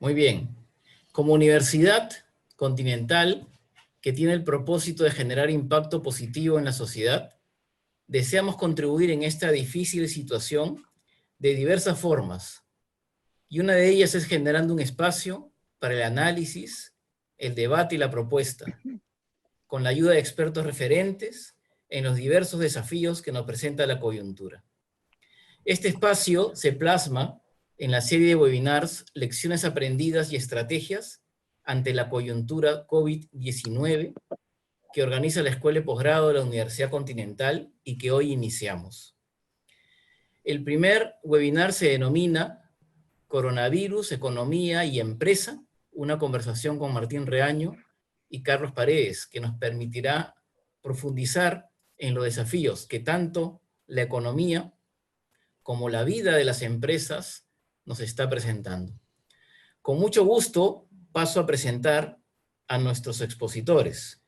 Muy bien. Como universidad continental que tiene el propósito de generar impacto positivo en la sociedad, deseamos contribuir en esta difícil situación de diversas formas. Y una de ellas es generando un espacio para el análisis, el debate y la propuesta, con la ayuda de expertos referentes en los diversos desafíos que nos presenta la coyuntura. Este espacio se plasma en la serie de webinars Lecciones aprendidas y estrategias ante la coyuntura COVID-19 que organiza la Escuela de Posgrado de la Universidad Continental y que hoy iniciamos. El primer webinar se denomina Coronavirus, Economía y Empresa, una conversación con Martín Reaño y Carlos Paredes, que nos permitirá profundizar en los desafíos que tanto la economía como la vida de las empresas nos está presentando. Con mucho gusto paso a presentar a nuestros expositores.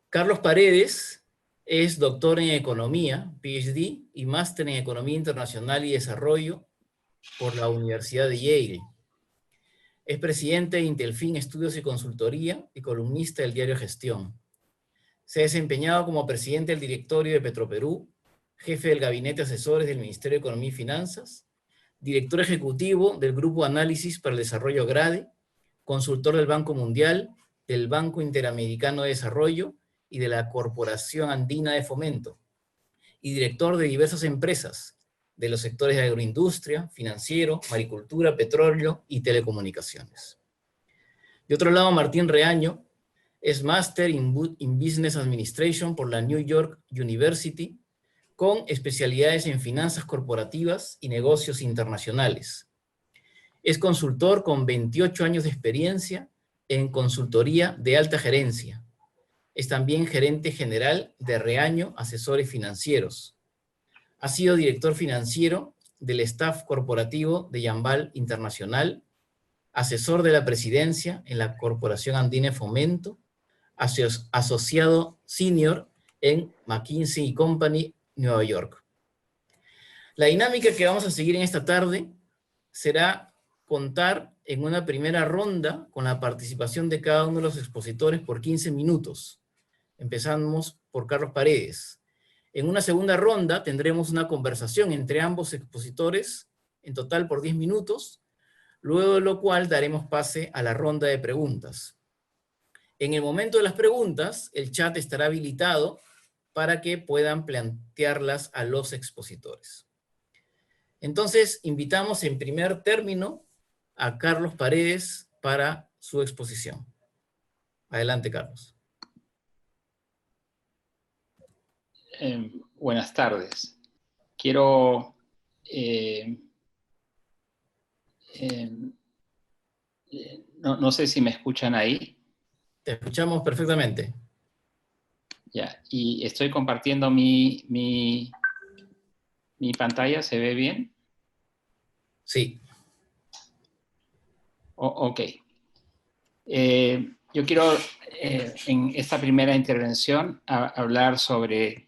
Carlos Paredes es doctor en Economía, PhD, y máster en Economía Internacional y Desarrollo por la Universidad de Yale. Es presidente de Intelfin Estudios y Consultoría y columnista del diario Gestión. Se ha desempeñado como presidente del directorio de Petroperú, jefe del Gabinete de Asesores del Ministerio de Economía y Finanzas, director ejecutivo del Grupo Análisis para el Desarrollo GRADE, consultor del Banco Mundial, del Banco Interamericano de Desarrollo y de la Corporación Andina de Fomento, y director de diversas empresas de los sectores de agroindustria, financiero, maricultura, petróleo y telecomunicaciones. De otro lado, Martín Reaño es Máster in Business Administration por la New York University, con especialidades en finanzas corporativas y negocios internacionales. Es consultor con 28 años de experiencia en consultoría de alta gerencia. Es también gerente general de Reaño Asesores Financieros. Ha sido director financiero del staff corporativo de Yambal Internacional, asesor de la presidencia en la Corporación Andina de Fomento, asociado senior en McKinsey & Company, Nueva York. La dinámica que vamos a seguir en esta tarde será contar en una primera ronda con la participación de cada uno de los expositores por 15 minutos. Empezamos por Carlos Paredes. En una segunda ronda tendremos una conversación entre ambos expositores, en total por 10 minutos, luego de lo cual daremos pase a la ronda de preguntas. En el momento de las preguntas, el chat estará habilitado para que puedan plantearlas a los expositores. Entonces, invitamos en primer término a Carlos Paredes para su exposición. Adelante, Carlos. Buenas tardes. Quiero no sé si me escuchan ahí. Te escuchamos perfectamente. Ya, y estoy compartiendo mi pantalla, ¿se ve bien? Sí. Ok. Yo quiero, en esta primera intervención, hablar sobre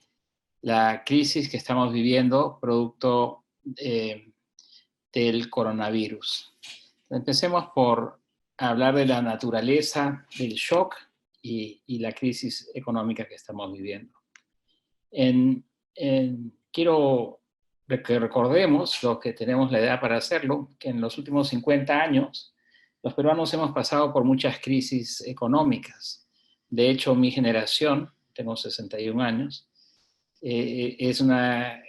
la crisis que estamos viviendo producto del coronavirus. Empecemos por hablar de la naturaleza del shock y la crisis económica que estamos viviendo. Quiero que recordemos, los que tenemos la edad para hacerlo, que en los últimos 50 años los peruanos hemos pasado por muchas crisis económicas. De hecho, mi generación, tengo 61 años, es una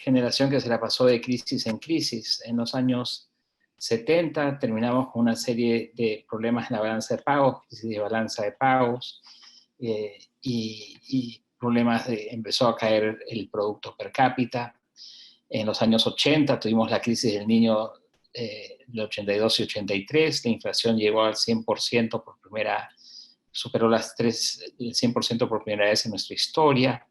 generación que se la pasó de crisis en crisis. En los años 70 terminamos con una serie de problemas en la balanza de pagos, crisis de balanza de pagos, y problemas empezó a caer el producto per cápita. En los años 80 tuvimos la crisis del niño del 82 y 83, la inflación llegó al 100% superó el 100% por primera vez en nuestra historia,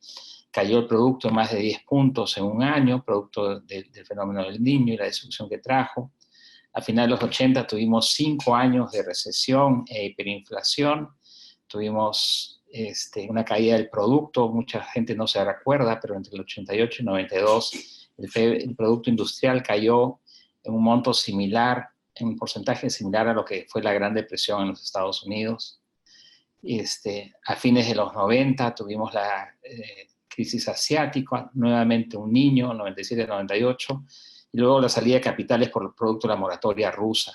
cayó el producto en más de 10 puntos en un año, producto del fenómeno del niño y la destrucción que trajo. A finales de los 80 tuvimos 5 años de recesión e hiperinflación, tuvimos una caída del producto, mucha gente no se recuerda, pero entre el 88 y el 92 el Producto Industrial cayó en un monto similar en un porcentaje similar a lo que fue la Gran Depresión en los Estados Unidos. A fines de los 90 tuvimos la crisis asiática, nuevamente un niño, 97-98, y luego la salida de capitales por el producto de la moratoria rusa.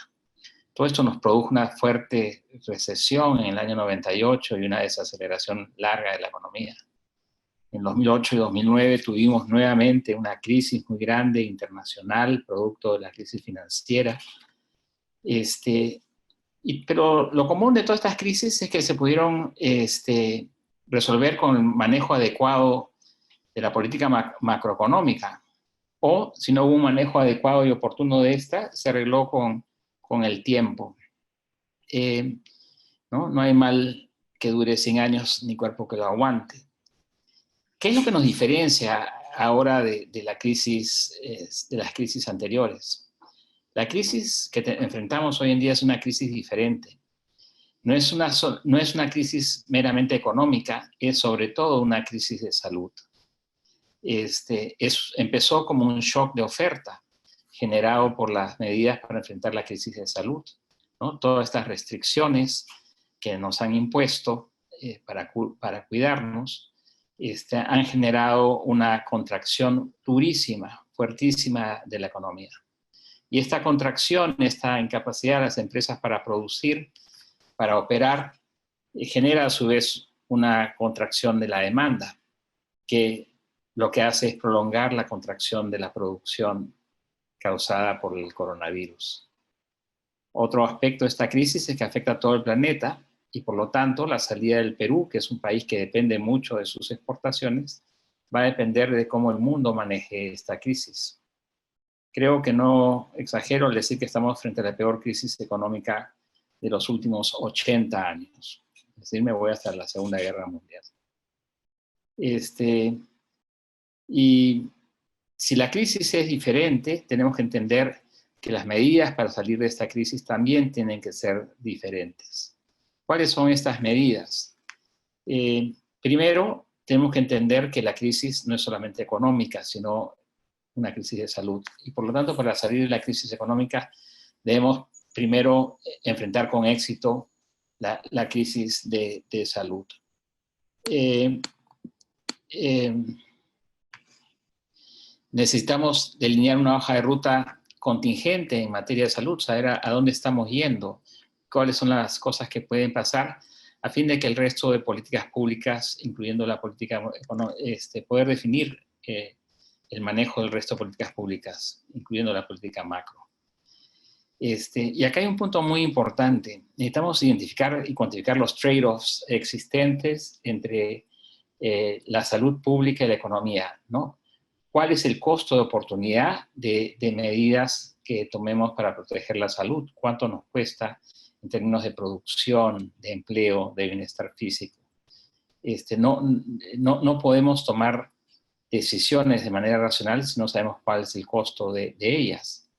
Todo esto nos produjo una fuerte recesión en el año 98 y una desaceleración larga de la economía. En 2008 y 2009 tuvimos nuevamente una crisis muy grande internacional, producto de la crisis financiera. Pero lo común de todas estas crisis es que se pudieron resolver con el manejo adecuado de la política macroeconómica. O, si no hubo un manejo adecuado y oportuno de esta, se arregló con el tiempo. No hay mal que dure 100 años ni cuerpo que lo aguante. ¿Qué es lo que nos diferencia ahora de las crisis anteriores? La crisis que enfrentamos hoy en día es una crisis diferente. No es una crisis meramente económica, es sobre todo una crisis de salud. Empezó como un shock de oferta generado por las medidas para enfrentar la crisis de salud, ¿no? Todas estas restricciones que nos han impuesto para cuidarnos, han generado una contracción durísima, fuertísima de la economía. Y esta contracción, esta incapacidad de las empresas para producir, para operar, genera a su vez una contracción de la demanda, que lo que hace es prolongar la contracción de la producción causada por el coronavirus. Otro aspecto de esta crisis es que afecta a todo el planeta, y por lo tanto la salida del Perú, que es un país que depende mucho de sus exportaciones, va a depender de cómo el mundo maneje esta crisis. Creo que no exagero al decir que estamos frente a la peor crisis económica de los últimos 80 años. Es decir, me voy hasta la Segunda Guerra Mundial. Y si la crisis es diferente, tenemos que entender que las medidas para salir de esta crisis también tienen que ser diferentes. ¿Cuáles son estas medidas? Primero, tenemos que entender que la crisis no es solamente económica, sino una crisis de salud. Y por lo tanto, para salir de la crisis económica, debemos primero enfrentar con éxito la crisis de salud. Necesitamos delinear una hoja de ruta contingente en materia de salud, saber a dónde estamos yendo, cuáles son las cosas que pueden pasar, a fin de que el resto de políticas públicas, incluyendo la política, poder definir el manejo del resto de políticas públicas, incluyendo la política macro. Y acá hay un punto muy importante. Necesitamos identificar y cuantificar los trade-offs existentes entre la salud pública y la economía, ¿no? ¿Cuál es el costo de oportunidad de medidas que tomemos para proteger la salud? ¿Cuánto nos cuesta en términos de producción, de empleo, de bienestar físico? No podemos tomar decisiones de manera racional si no sabemos cuál es el costo de ellas.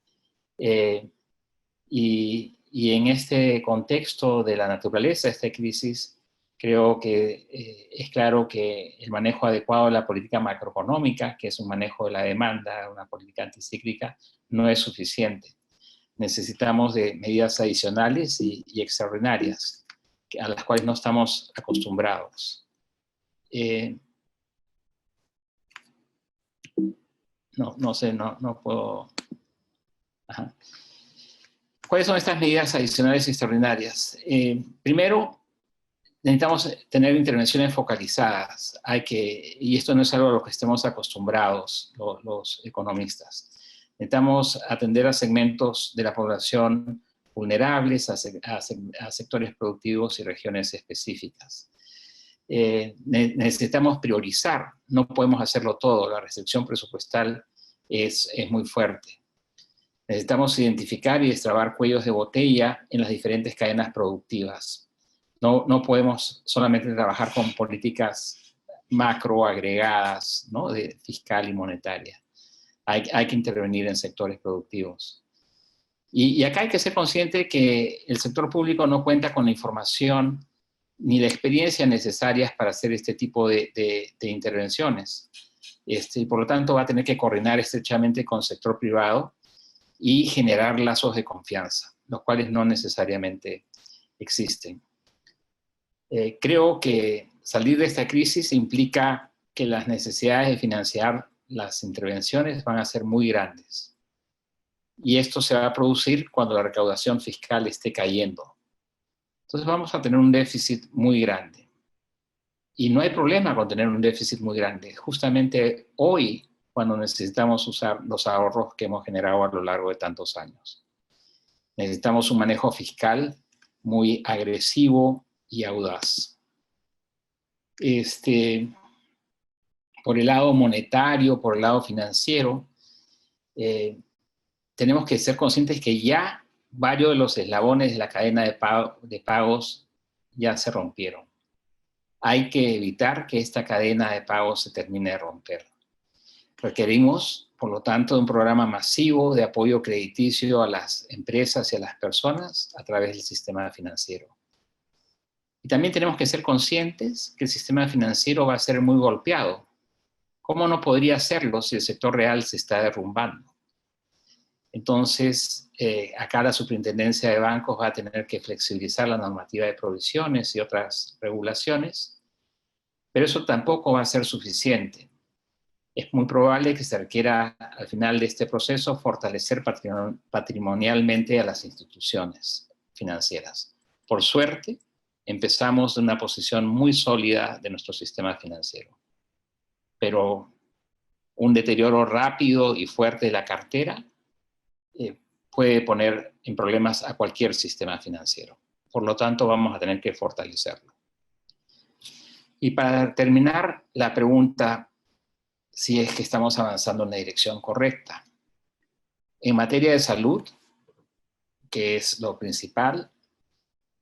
Y en este contexto de la naturaleza de esta crisis, creo que es claro que el manejo adecuado de la política macroeconómica, que es un manejo de la demanda, una política anticíclica, no es suficiente. Necesitamos de medidas adicionales y extraordinarias, a las cuales no estamos acostumbrados. No puedo... Ajá. ¿Cuáles son estas medidas adicionales y extraordinarias? Primero, necesitamos tener intervenciones focalizadas. Y esto no es algo a lo que estemos acostumbrados los economistas. Necesitamos atender a segmentos de la población vulnerables, a sectores productivos y regiones específicas. Necesitamos priorizar, no podemos hacerlo todo, la restricción presupuestal es muy fuerte. Necesitamos identificar y destrabar cuellos de botella en las diferentes cadenas productivas. No podemos solamente trabajar con políticas macro agregadas, ¿no? De fiscal y monetaria. Hay que intervenir en sectores productivos. Y acá hay que ser consciente que el sector público no cuenta con la información ni la experiencia necesarias para hacer este tipo de intervenciones. Y por lo tanto va a tener que coordinar estrechamente con el sector privado y generar lazos de confianza. los cuales no necesariamente existen. Creo que salir de esta crisis implica que las necesidades de financiar las intervenciones van a ser muy grandes. Y esto se va a producir cuando la recaudación fiscal esté cayendo. Entonces vamos a tener un déficit muy grande. Y no hay problema con tener un déficit muy grande. Justamente hoy, cuando necesitamos usar los ahorros que hemos generado a lo largo de tantos años. Necesitamos un manejo fiscal muy agresivo y audaz. Por el lado monetario, por el lado financiero, tenemos que ser conscientes que ya varios de los eslabones de la cadena de pagos ya se rompieron. Hay que evitar que esta cadena de pagos se termine de romper. Requerimos, por lo tanto, un programa masivo de apoyo crediticio a las empresas y a las personas a través del sistema financiero. Y también tenemos que ser conscientes que el sistema financiero va a ser muy golpeado. ¿Cómo no podría serlo si el sector real se está derrumbando? Entonces, acá la Superintendencia de Bancos va a tener que flexibilizar la normativa de provisiones y otras regulaciones, pero eso tampoco va a ser suficiente. Es muy probable que se requiera, al final de este proceso, fortalecer patrimonialmente a las instituciones financieras. Por suerte, empezamos de una posición muy sólida de nuestro sistema financiero. Pero un deterioro rápido y fuerte de la cartera puede poner en problemas a cualquier sistema financiero. Por lo tanto, vamos a tener que fortalecerlo. Y para terminar, la pregunta, si es que estamos avanzando en la dirección correcta. En materia de salud, que es lo principal,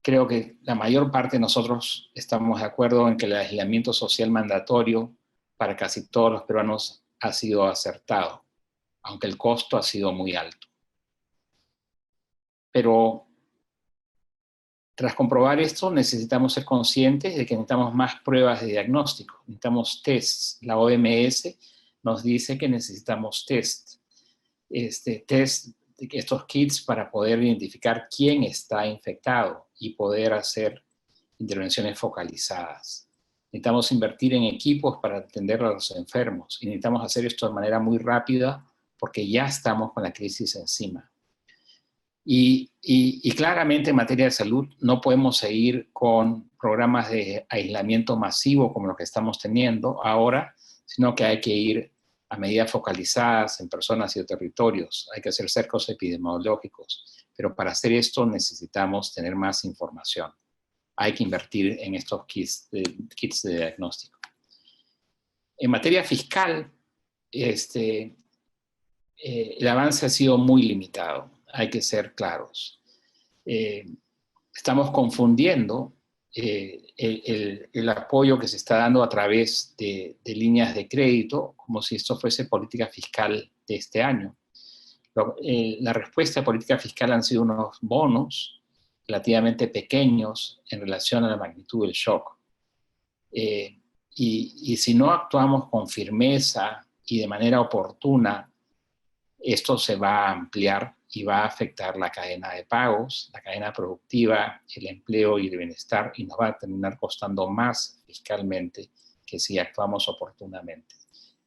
creo que la mayor parte de nosotros estamos de acuerdo en que el aislamiento social mandatorio para casi todos los peruanos ha sido acertado, aunque el costo ha sido muy alto. Pero tras comprobar esto, necesitamos ser conscientes de que necesitamos más pruebas de diagnóstico, necesitamos tests. La OMS nos dice que necesitamos tests, estos kits para poder identificar quién está infectado y poder hacer intervenciones focalizadas. Necesitamos invertir en equipos para atender a los enfermos y necesitamos hacer esto de manera muy rápida porque ya estamos con la crisis encima. Y claramente en materia de salud no podemos seguir con programas de aislamiento masivo como los que estamos teniendo ahora, sino que hay que ir a medidas focalizadas en personas y territorios. Hay que hacer cercos epidemiológicos. Pero para hacer esto necesitamos tener más información. Hay que invertir en estos kits de diagnóstico. En materia fiscal, el avance ha sido muy limitado. Hay que ser claros. Estamos confundiendo el apoyo que se está dando a través de líneas de crédito, como si esto fuese política fiscal de este año. La respuesta a política fiscal han sido unos bonos relativamente pequeños en relación a la magnitud del shock. Y si no actuamos con firmeza y de manera oportuna, esto se va a ampliar y va a afectar la cadena de pagos, la cadena productiva, el empleo y el bienestar, y nos va a terminar costando más fiscalmente que si actuamos oportunamente.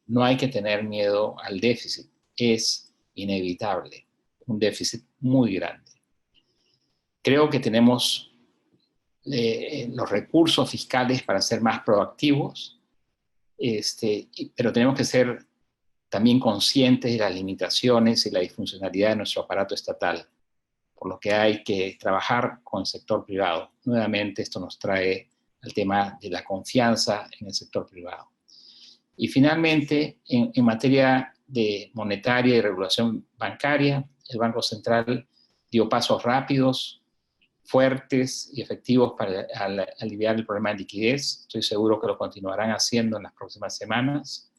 No hay que tener miedo al déficit, es inevitable, un déficit muy grande. Creo que tenemos los recursos fiscales para ser más proactivos, pero tenemos que ser también conscientes de las limitaciones y la disfuncionalidad de nuestro aparato estatal, por lo que hay que trabajar con el sector privado. Nuevamente, esto nos trae al tema de la confianza en el sector privado. Y finalmente, en materia de monetaria y regulación bancaria, el Banco Central dio pasos rápidos, fuertes y efectivos para aliviar el problema de liquidez. Estoy seguro que lo continuarán haciendo en las próximas semanas.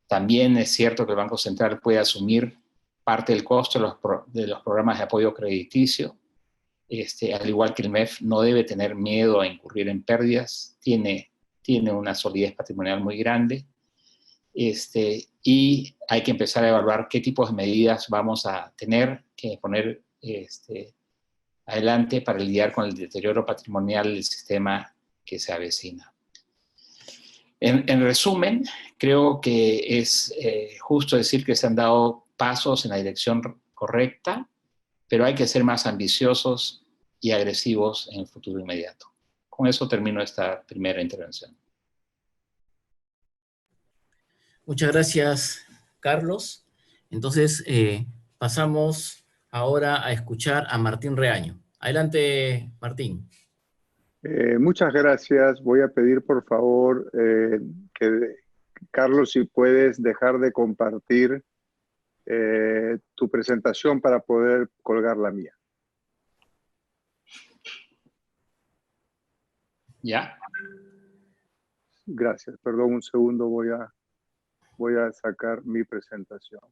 También es cierto que el Banco Central puede asumir parte del costo de los programas de apoyo crediticio. Al igual que el MEF, no debe tener miedo a incurrir en pérdidas. Tiene una solidez patrimonial muy grande. Y hay que empezar a evaluar qué tipos de medidas vamos a tener que poner adelante para lidiar con el deterioro patrimonial del sistema que se avecina. En resumen, creo que es justo decir que se han dado pasos en la dirección correcta, pero hay que ser más ambiciosos y agresivos en el futuro inmediato. Con eso termino esta primera intervención. Muchas gracias, Carlos. Entonces, pasamos ahora a escuchar a Martín Reaño. Adelante, Martín. Muchas gracias. Voy a pedir, por favor, que, Carlos, si puedes dejar de compartir tu presentación para poder colgar la mía. ¿Ya? Gracias. Perdón, un segundo. Voy a sacar mi presentación.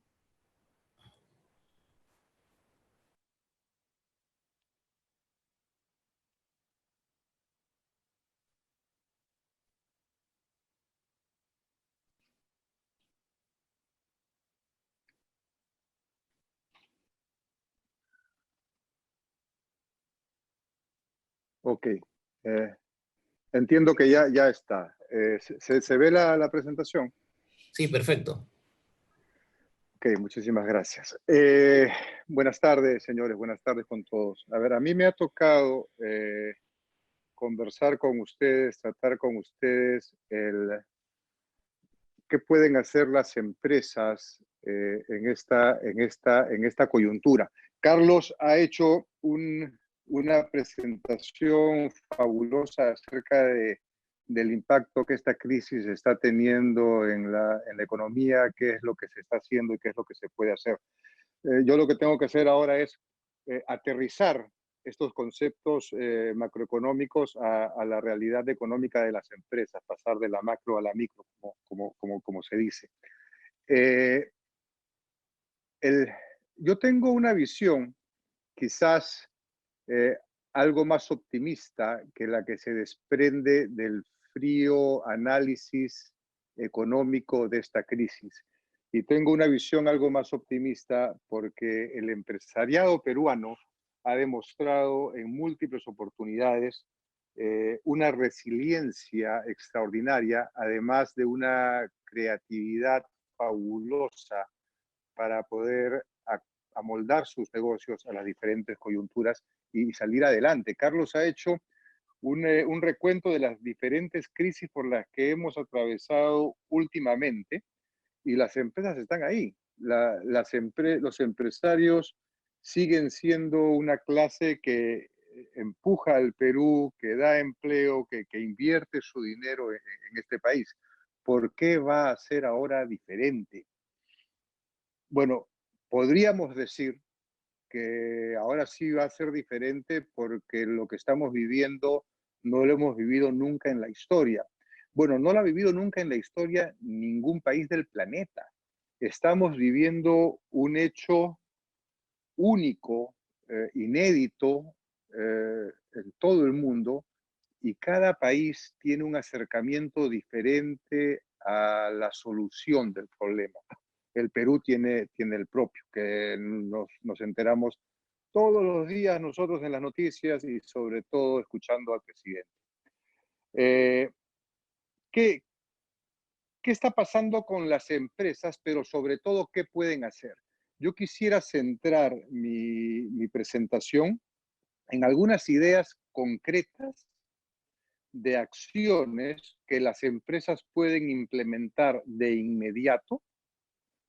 Ok. Entiendo que ya está. ¿Se ve la presentación? Sí, perfecto. Ok, muchísimas gracias. Buenas tardes, señores. Buenas tardes con todos. A ver, a mí me ha tocado conversar con ustedes, tratar con ustedes qué pueden hacer las empresas en esta coyuntura. Carlos ha hecho una presentación fabulosa acerca del impacto que esta crisis está teniendo en la economía, qué es lo que se está haciendo y qué es lo que se puede hacer. Yo lo que tengo que hacer ahora es aterrizar estos conceptos macroeconómicos a la realidad económica de las empresas, pasar de la macro a la micro, como se dice. Yo tengo una visión quizás algo más optimista que la que se desprende del frío análisis económico de esta crisis. Y tengo una visión algo más optimista porque el empresariado peruano ha demostrado en múltiples oportunidades una resiliencia extraordinaria, además de una creatividad fabulosa para poder amoldar sus negocios a las diferentes coyunturas y salir adelante. Carlos ha hecho un recuento de las diferentes crisis por las que hemos atravesado últimamente y las empresas están ahí. Los empresarios siguen siendo una clase que empuja al Perú, que da empleo, que invierte su dinero en este país. ¿Por qué va a ser ahora diferente? Bueno, podríamos decir que ahora sí va a ser diferente porque lo que estamos viviendo no lo hemos vivido nunca en la historia. Bueno, no lo ha vivido nunca en la historia ningún país del planeta. Estamos viviendo un hecho único, inédito en todo el mundo y cada país tiene un acercamiento diferente a la solución del problema. El Perú tiene el propio, que nos enteramos todos los días nosotros en las noticias y sobre todo escuchando al presidente. ¿Qué está pasando con las empresas, pero sobre todo qué pueden hacer? Yo quisiera centrar mi presentación en algunas ideas concretas de acciones que las empresas pueden implementar de inmediato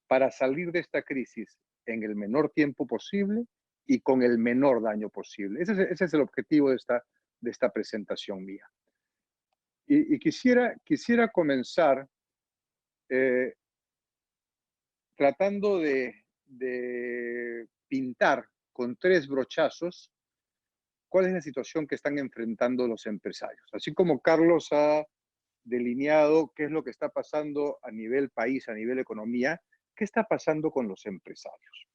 para salir de esta crisis en el menor tiempo posible y con el menor daño posible. Ese es el objetivo de esta presentación mía. Y quisiera comenzar tratando de pintar con 3 brochazos cuál es la situación que están enfrentando los empresarios. Así como Carlos ha delineado qué es lo que está pasando a nivel país, a nivel economía, ¿qué está pasando con los empresarios?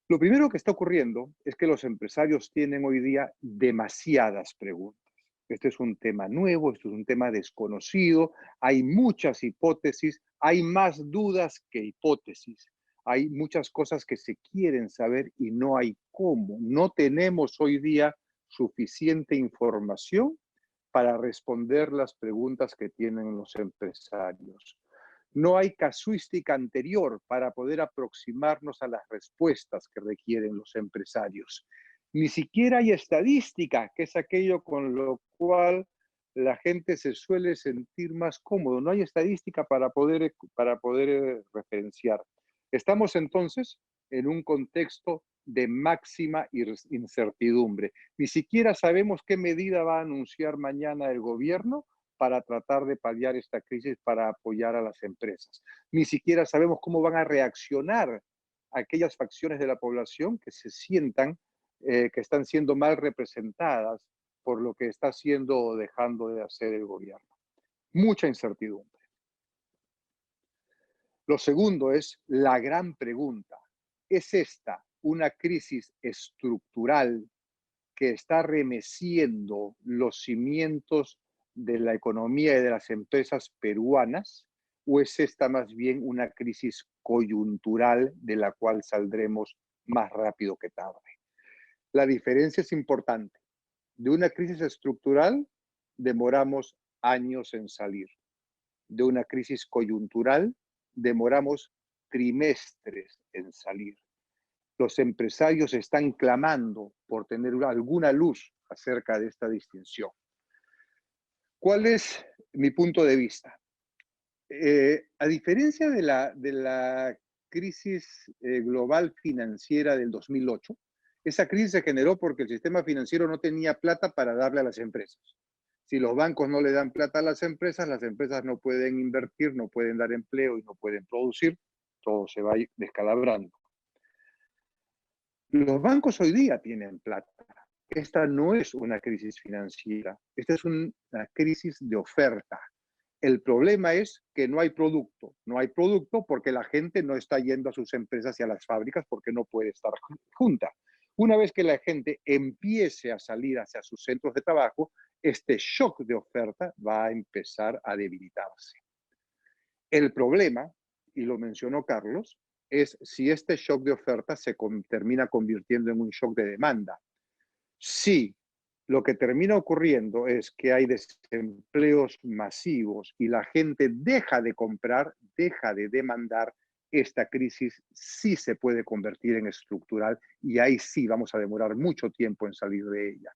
Lo primero que está ocurriendo es que los empresarios tienen hoy día demasiadas preguntas. Este es un tema nuevo, este es un tema desconocido, hay muchas hipótesis, hay más dudas que hipótesis. Hay muchas cosas que se quieren saber y no hay cómo. No tenemos hoy día suficiente información para responder las preguntas que tienen los empresarios. No hay casuística anterior para poder aproximarnos a las respuestas que requieren los empresarios. Ni siquiera hay estadística, que es aquello con lo cual la gente se suele sentir más cómodo. No hay estadística para poder referenciar. Estamos entonces en un contexto de máxima incertidumbre. Ni siquiera sabemos qué medida va a anunciar mañana el gobierno para tratar de paliar esta crisis, para apoyar a las empresas. Ni siquiera sabemos cómo van a reaccionar aquellas facciones de la población que se sientan que están siendo mal representadas por lo que está haciendo o dejando de hacer el gobierno. Mucha incertidumbre. Lo segundo es la gran pregunta. ¿Es esta una crisis estructural que está remeciendo los cimientos de la economía y de las empresas peruanas? ¿O es esta más bien una crisis coyuntural de la cual saldremos más rápido que tarde? La diferencia es importante. De una crisis estructural demoramos años en salir. De una crisis coyuntural demoramos trimestres en salir. Los empresarios están clamando por tener alguna luz acerca de esta distinción. ¿Cuál es mi punto de vista? A diferencia de la crisis global financiera del 2008, esa crisis se generó porque el sistema financiero no tenía plata para darle a las empresas. Si los bancos no le dan plata a las empresas no pueden invertir, no pueden dar empleo y no pueden producir, todo se va descalabrando. Los bancos hoy día tienen plata. Esta no es una crisis financiera, esta es una crisis de oferta. El problema es que no hay producto. No hay producto porque la gente no está yendo a sus empresas y a las fábricas porque no puede estar junta. Una vez que la gente empiece a salir hacia sus centros de trabajo, este shock de oferta va a empezar a debilitarse. El problema, y lo mencionó Carlos, es si este shock de oferta se termina convirtiendo en un shock de demanda. Sí, lo que termina ocurriendo es que hay desempleos masivos y la gente deja de comprar, deja de demandar. Esta crisis sí se puede convertir en estructural y ahí sí vamos a demorar mucho tiempo en salir de ella.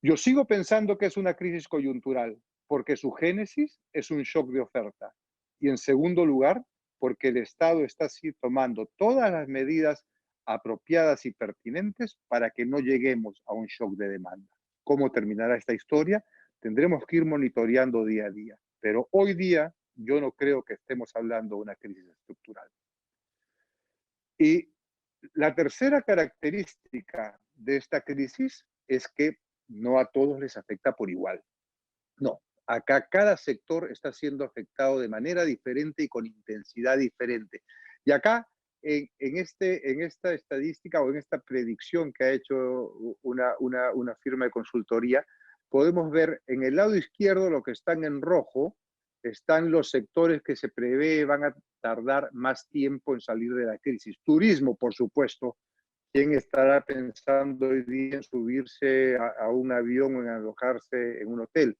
Yo sigo pensando que es una crisis coyuntural porque su génesis es un shock de oferta. Y en segundo lugar, porque el Estado está tomando todas las medidas apropiadas y pertinentes para que no lleguemos a un shock de demanda. ¿Cómo terminará esta historia? Tendremos que ir monitoreando día a día. Pero hoy día yo no creo que estemos hablando de una crisis estructural. Y la tercera característica de esta crisis es que no a todos les afecta por igual. No, acá cada sector está siendo afectado de manera diferente y con intensidad diferente. Y acá, en esta estadística o en esta predicción que ha hecho una firma de consultoría, podemos ver en el lado izquierdo lo que están en rojo, están los sectores que se prevé van a tardar más tiempo en salir de la crisis. Turismo, por supuesto. ¿Quién estará pensando hoy día en subirse a un avión o en alojarse en un hotel?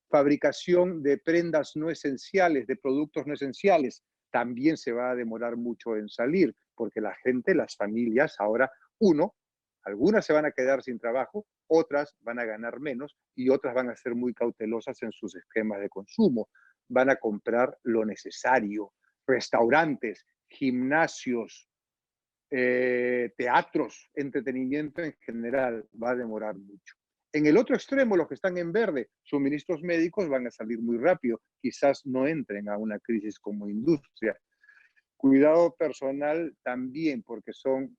Fabricación de prendas no esenciales, de productos no esenciales, también se va a demorar mucho en salir, porque la gente, las familias, ahora, algunas se van a quedar sin trabajo, otras van a ganar menos y otras van a ser muy cautelosas en sus esquemas de consumo. Van a comprar lo necesario. Restaurantes, gimnasios, teatros, entretenimiento en general, va a demorar mucho. En el otro extremo, los que están en verde, suministros médicos, van a salir muy rápido. Quizás no entren a una crisis como industria. Cuidado personal también, porque son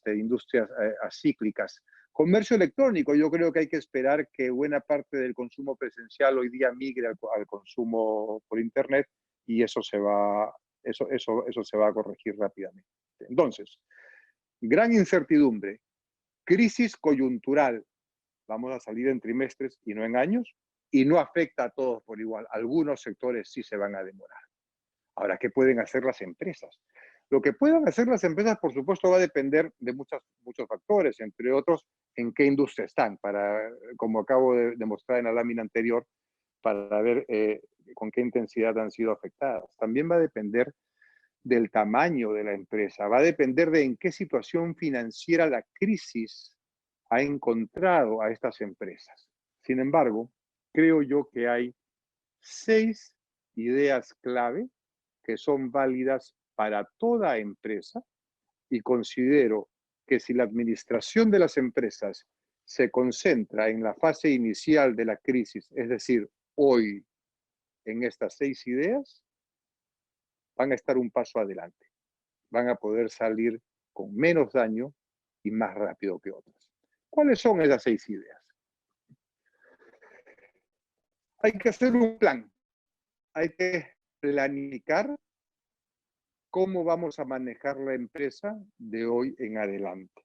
industrias acíclicas. Comercio electrónico, yo creo que hay que esperar que buena parte del consumo presencial hoy día migre al consumo por Internet y eso se va a corregir rápidamente. Entonces, gran incertidumbre, crisis coyuntural, vamos a salir en trimestres y no en años, y no afecta a todos por igual. Algunos sectores sí se van a demorar. Ahora, ¿qué pueden hacer las empresas? Lo que puedan hacer las empresas, por supuesto, va a depender de muchos factores, entre otros, en qué industria están, como acabo de demostrar en la lámina anterior, para ver con qué intensidad han sido afectadas. También va a depender del tamaño de la empresa, va a depender de en qué situación financiera la crisis ha encontrado a estas empresas. Sin embargo, creo yo que hay 6 ideas clave que son válidas para toda empresa y considero que si la administración de las empresas se concentra en la fase inicial de la crisis, es decir, hoy, en estas 6 ideas, van a estar un paso adelante. Van a poder salir con menos daño y más rápido que otras. ¿Cuáles son esas 6 ideas? Hay que hacer un plan. Hay que planificar cómo vamos a manejar la empresa de hoy en adelante.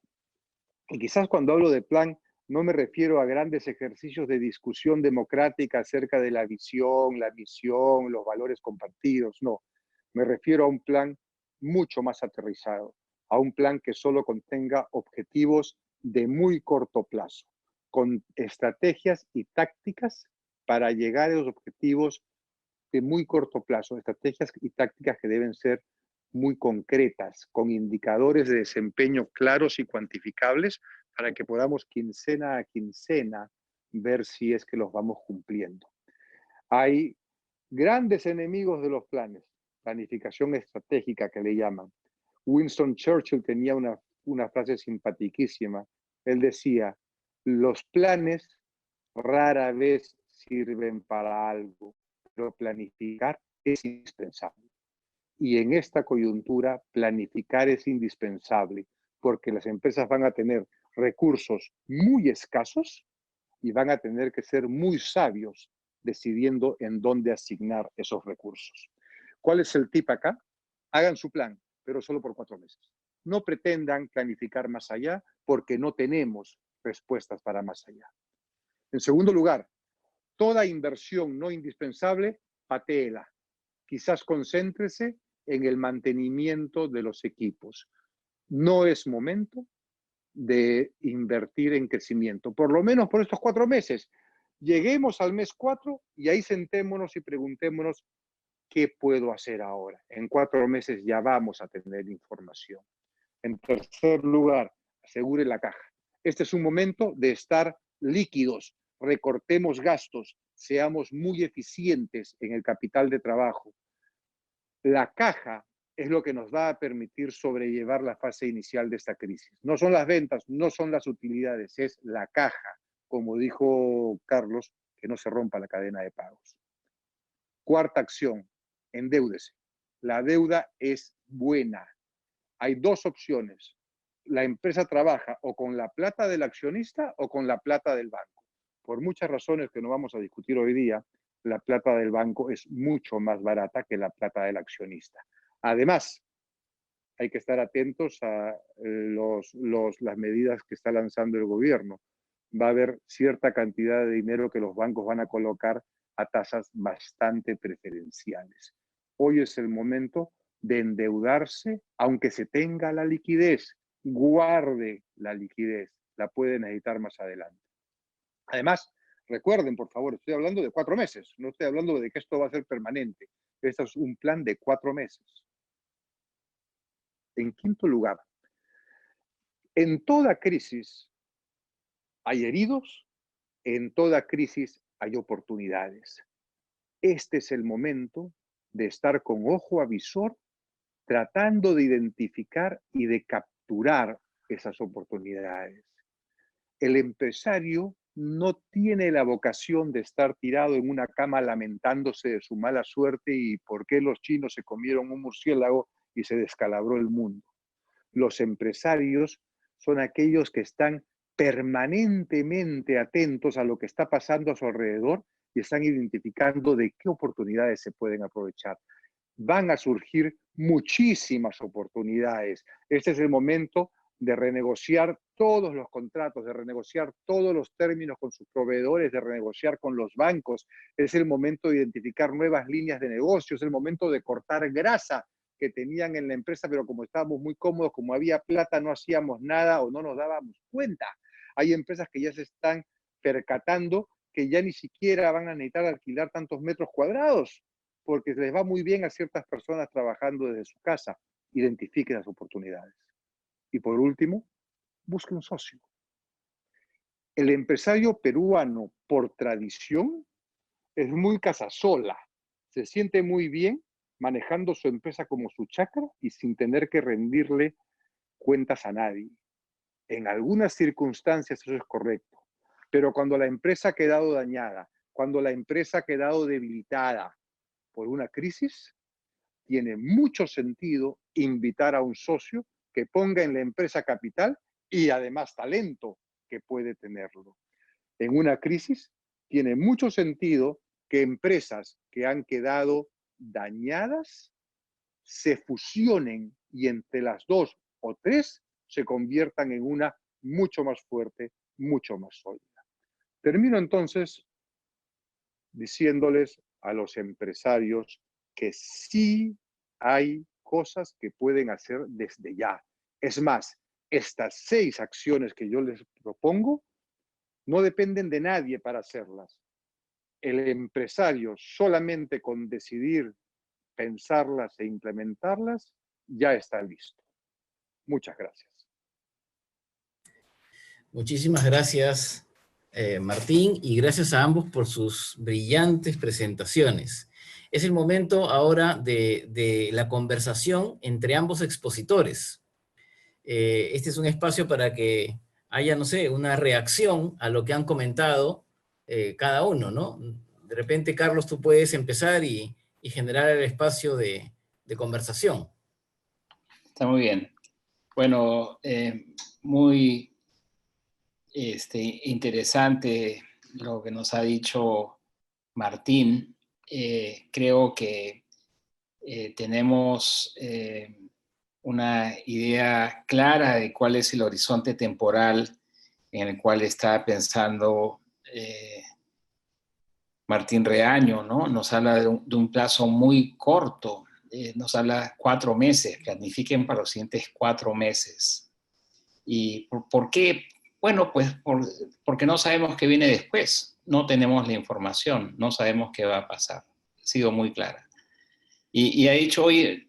Y quizás cuando hablo de plan, no me refiero a grandes ejercicios de discusión democrática acerca de la visión, la misión, los valores compartidos, no. Me refiero a un plan mucho más aterrizado, a un plan que solo contenga objetivos de muy corto plazo, con estrategias y tácticas para llegar a los objetivos de muy corto plazo, estrategias y tácticas que deben ser muy concretas, con indicadores de desempeño claros y cuantificables para que podamos quincena a quincena ver si es que los vamos cumpliendo. Hay grandes enemigos de los planes, planificación estratégica que le llaman. Winston Churchill tenía una frase simpaticísima. Él decía, los planes rara vez sirven para algo, pero planificar es indispensable. Y en esta coyuntura, planificar es indispensable, porque las empresas van a tener recursos muy escasos y van a tener que ser muy sabios decidiendo en dónde asignar esos recursos. ¿Cuál es el tip acá? Hagan su plan, pero solo por 4 meses. No pretendan planificar más allá porque no tenemos respuestas para más allá. En segundo lugar, toda inversión no indispensable, patéela. Quizás concéntrese en el mantenimiento de los equipos. No es momento de invertir en crecimiento, por lo menos por estos 4 meses. Lleguemos al mes 4 y ahí sentémonos y preguntémonos qué puedo hacer ahora. En 4 meses ya vamos a tener información. En tercer lugar, asegure la caja. Este es un momento de estar líquidos, recortemos gastos, seamos muy eficientes en el capital de trabajo. La caja es lo que nos va a permitir sobrellevar la fase inicial de esta crisis. No son las ventas, no son las utilidades, es la caja, como dijo Carlos, que no se rompa la cadena de pagos. Cuarta acción, endeúdese. La deuda es buena. Hay 2 opciones. La empresa trabaja o con la plata del accionista o con la plata del banco. Por muchas razones que no vamos a discutir hoy día, la plata del banco es mucho más barata que la plata del accionista. Además, hay que estar atentos a las medidas que está lanzando el gobierno. Va a haber cierta cantidad de dinero que los bancos van a colocar a tasas bastante preferenciales. Hoy es el momento de endeudarse, aunque se tenga la liquidez. Guarde la liquidez, la puede necesitar más adelante. Además, recuerden, por favor, estoy hablando de 4 meses, no estoy hablando de que esto va a ser permanente. Este es un plan de 4 meses. En quinto lugar, en toda crisis hay heridos, en toda crisis hay oportunidades. Este es el momento de estar con ojo avisor, tratando de identificar y de capturar esas oportunidades. El empresario no tiene la vocación de estar tirado en una cama lamentándose de su mala suerte y por qué los chinos se comieron un murciélago y se descalabró el mundo. Los empresarios son aquellos que están permanentemente atentos a lo que está pasando a su alrededor y están identificando de qué oportunidades se pueden aprovechar. Van a surgir muchísimas oportunidades. Este es el momento de renegociar todos los contratos, de renegociar todos los términos con sus proveedores, de renegociar con los bancos. Es el momento de identificar nuevas líneas de negocio, es el momento de cortar grasa que tenían en la empresa, pero como estábamos muy cómodos, como había plata, no hacíamos nada o no nos dábamos cuenta. Hay empresas que ya se están percatando que ya ni siquiera van a necesitar alquilar tantos metros cuadrados, porque les va muy bien a ciertas personas trabajando desde su casa. Identifiquen las oportunidades. Y por último, busque un socio. El empresario peruano, por tradición, es muy casasola. Se siente muy bien manejando su empresa como su chacra y sin tener que rendirle cuentas a nadie. En algunas circunstancias eso es correcto, pero cuando la empresa ha quedado dañada, cuando la empresa ha quedado debilitada por una crisis, tiene mucho sentido invitar a un socio que ponga en la empresa capital y además talento que puede tenerlo. En una crisis tiene mucho sentido que empresas que han quedado dañadas se fusionen y entre las dos o tres se conviertan en una mucho más fuerte, mucho más sólida. Termino entonces diciéndoles a los empresarios que sí hay cosas que pueden hacer desde ya. Es más, estas 6 acciones que yo les propongo no dependen de nadie para hacerlas. El empresario solamente con decidir pensarlas e implementarlas ya está listo. Muchas gracias. Muchísimas gracias, Martín, y gracias a ambos por sus brillantes presentaciones. Es el momento ahora de la conversación entre ambos expositores. Este es un espacio para que haya, no sé, una reacción a lo que han comentado cada uno, ¿no? De repente, Carlos, tú puedes empezar y generar el espacio de conversación. Está muy bien. Bueno, muy interesante lo que nos ha dicho Martín. Creo que tenemos una idea clara de cuál es el horizonte temporal en el cual está pensando Martín Reaño, ¿no? Nos habla de un plazo muy corto, nos habla 4 meses, planifiquen para los siguientes 4 meses. ¿Y por qué? Bueno, pues porque no sabemos qué viene después, no tenemos la información, no sabemos qué va a pasar. Ha sido muy clara. Y ha dicho, oye,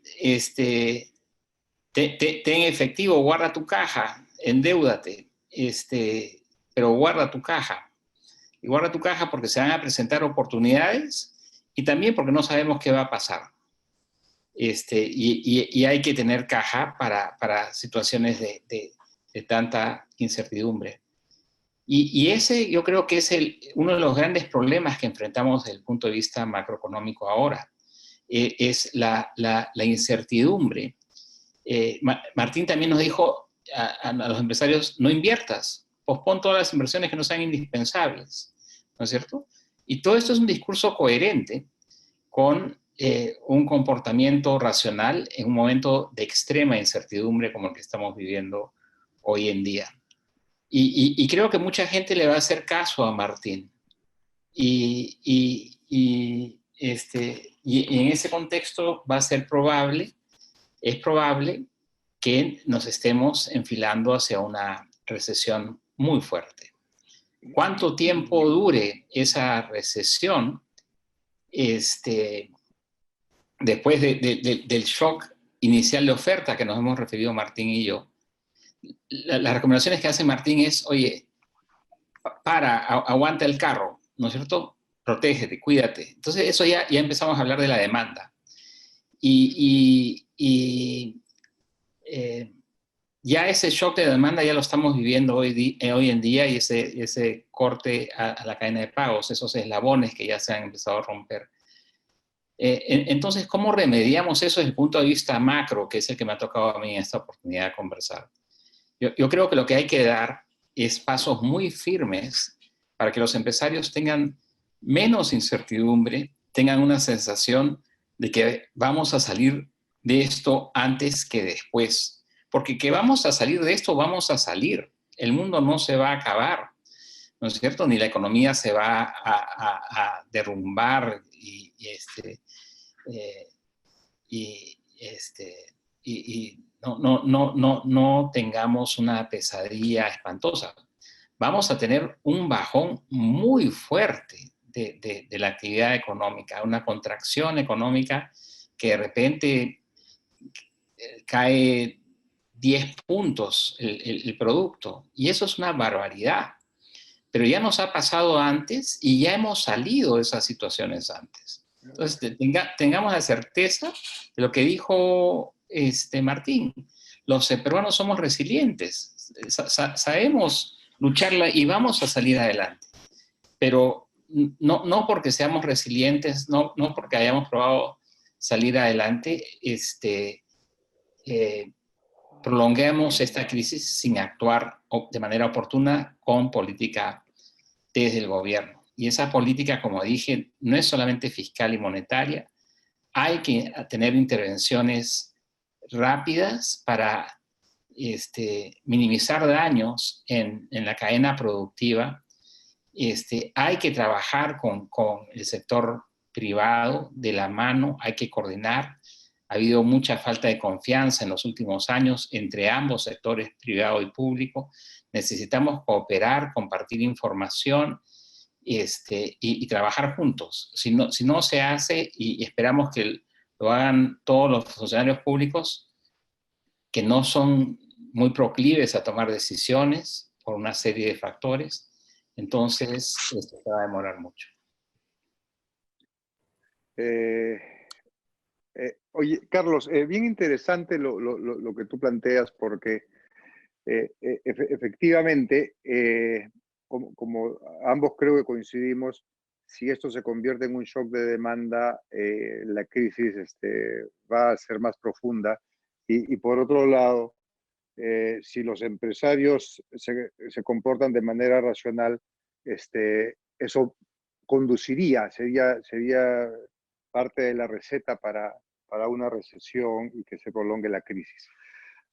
ten efectivo, guarda tu caja, endeúdate, pero guarda tu caja. Y guarda tu caja porque se van a presentar oportunidades y también porque no sabemos qué va a pasar. Y hay que tener caja para situaciones de tanta incertidumbre. Y ese yo creo que es uno de los grandes problemas que enfrentamos desde el punto de vista macroeconómico ahora. Es la incertidumbre. Martín también nos dijo a los empresarios, no inviertas, pospon todas las inversiones que no sean indispensables, ¿no es cierto? Y todo esto es un discurso coherente con un comportamiento racional en un momento de extrema incertidumbre como el que estamos viviendo hoy en día. Y creo que mucha gente le va a hacer caso a Martín. Y en ese contexto va a ser probable, es probable que nos estemos enfilando hacia una recesión muy fuerte. ¿Cuánto tiempo dure esa recesión? Después del shock inicial de oferta que nos hemos referido Martín y yo, las recomendaciones que hace Martín es, oye, aguanta el carro, ¿no es cierto? Protégete, cuídate. Entonces eso ya empezamos a hablar de la demanda. Ya ese shock de demanda ya lo estamos viviendo hoy en día y ese corte a la cadena de pagos, esos eslabones que ya se han empezado a romper. Entonces, ¿cómo remediamos eso desde el punto de vista macro, que es el que me ha tocado a mí en esta oportunidad de conversar? Yo creo que lo que hay que dar es pasos muy firmes para que los empresarios tengan menos incertidumbre, tengan una sensación de que vamos a salir de esto antes que después. Porque que vamos a salir de esto, vamos a salir. El mundo no se va a acabar, ¿no es cierto? Ni la economía se va a derrumbar no tengamos una pesadilla espantosa. Vamos a tener un bajón muy fuerte de la actividad económica, una contracción económica que de repente cae 10 puntos el producto, y eso es una barbaridad. Pero ya nos ha pasado antes y ya hemos salido de esas situaciones antes. Entonces, tengamos la certeza de lo que dijo Martín. Los peruanos somos resilientes, sabemos lucharla y vamos a salir adelante. Pero no porque seamos resilientes, no porque hayamos probado salir adelante, prolonguemos esta crisis sin actuar de manera oportuna con política desde el gobierno. Y esa política, como dije, no es solamente fiscal y monetaria. Hay que tener intervenciones rápidas para minimizar daños en la cadena productiva. Hay que trabajar con el sector privado de la mano, hay que coordinar. Ha habido mucha falta de confianza en los últimos años entre ambos sectores, privado y público. Necesitamos cooperar, compartir información y trabajar juntos. Si no se hace, y esperamos que lo hagan todos los funcionarios públicos, que no son muy proclives a tomar decisiones por una serie de factores, entonces esto se va a demorar mucho. Oye, Carlos, bien interesante lo que tú planteas, porque efectivamente, como ambos creo que coincidimos, si esto se convierte en un shock de demanda, la crisis va a ser más profunda. Y por otro lado, si los empresarios se comportan de manera racional, eso sería parte de la receta para una recesión y que se prolongue la crisis.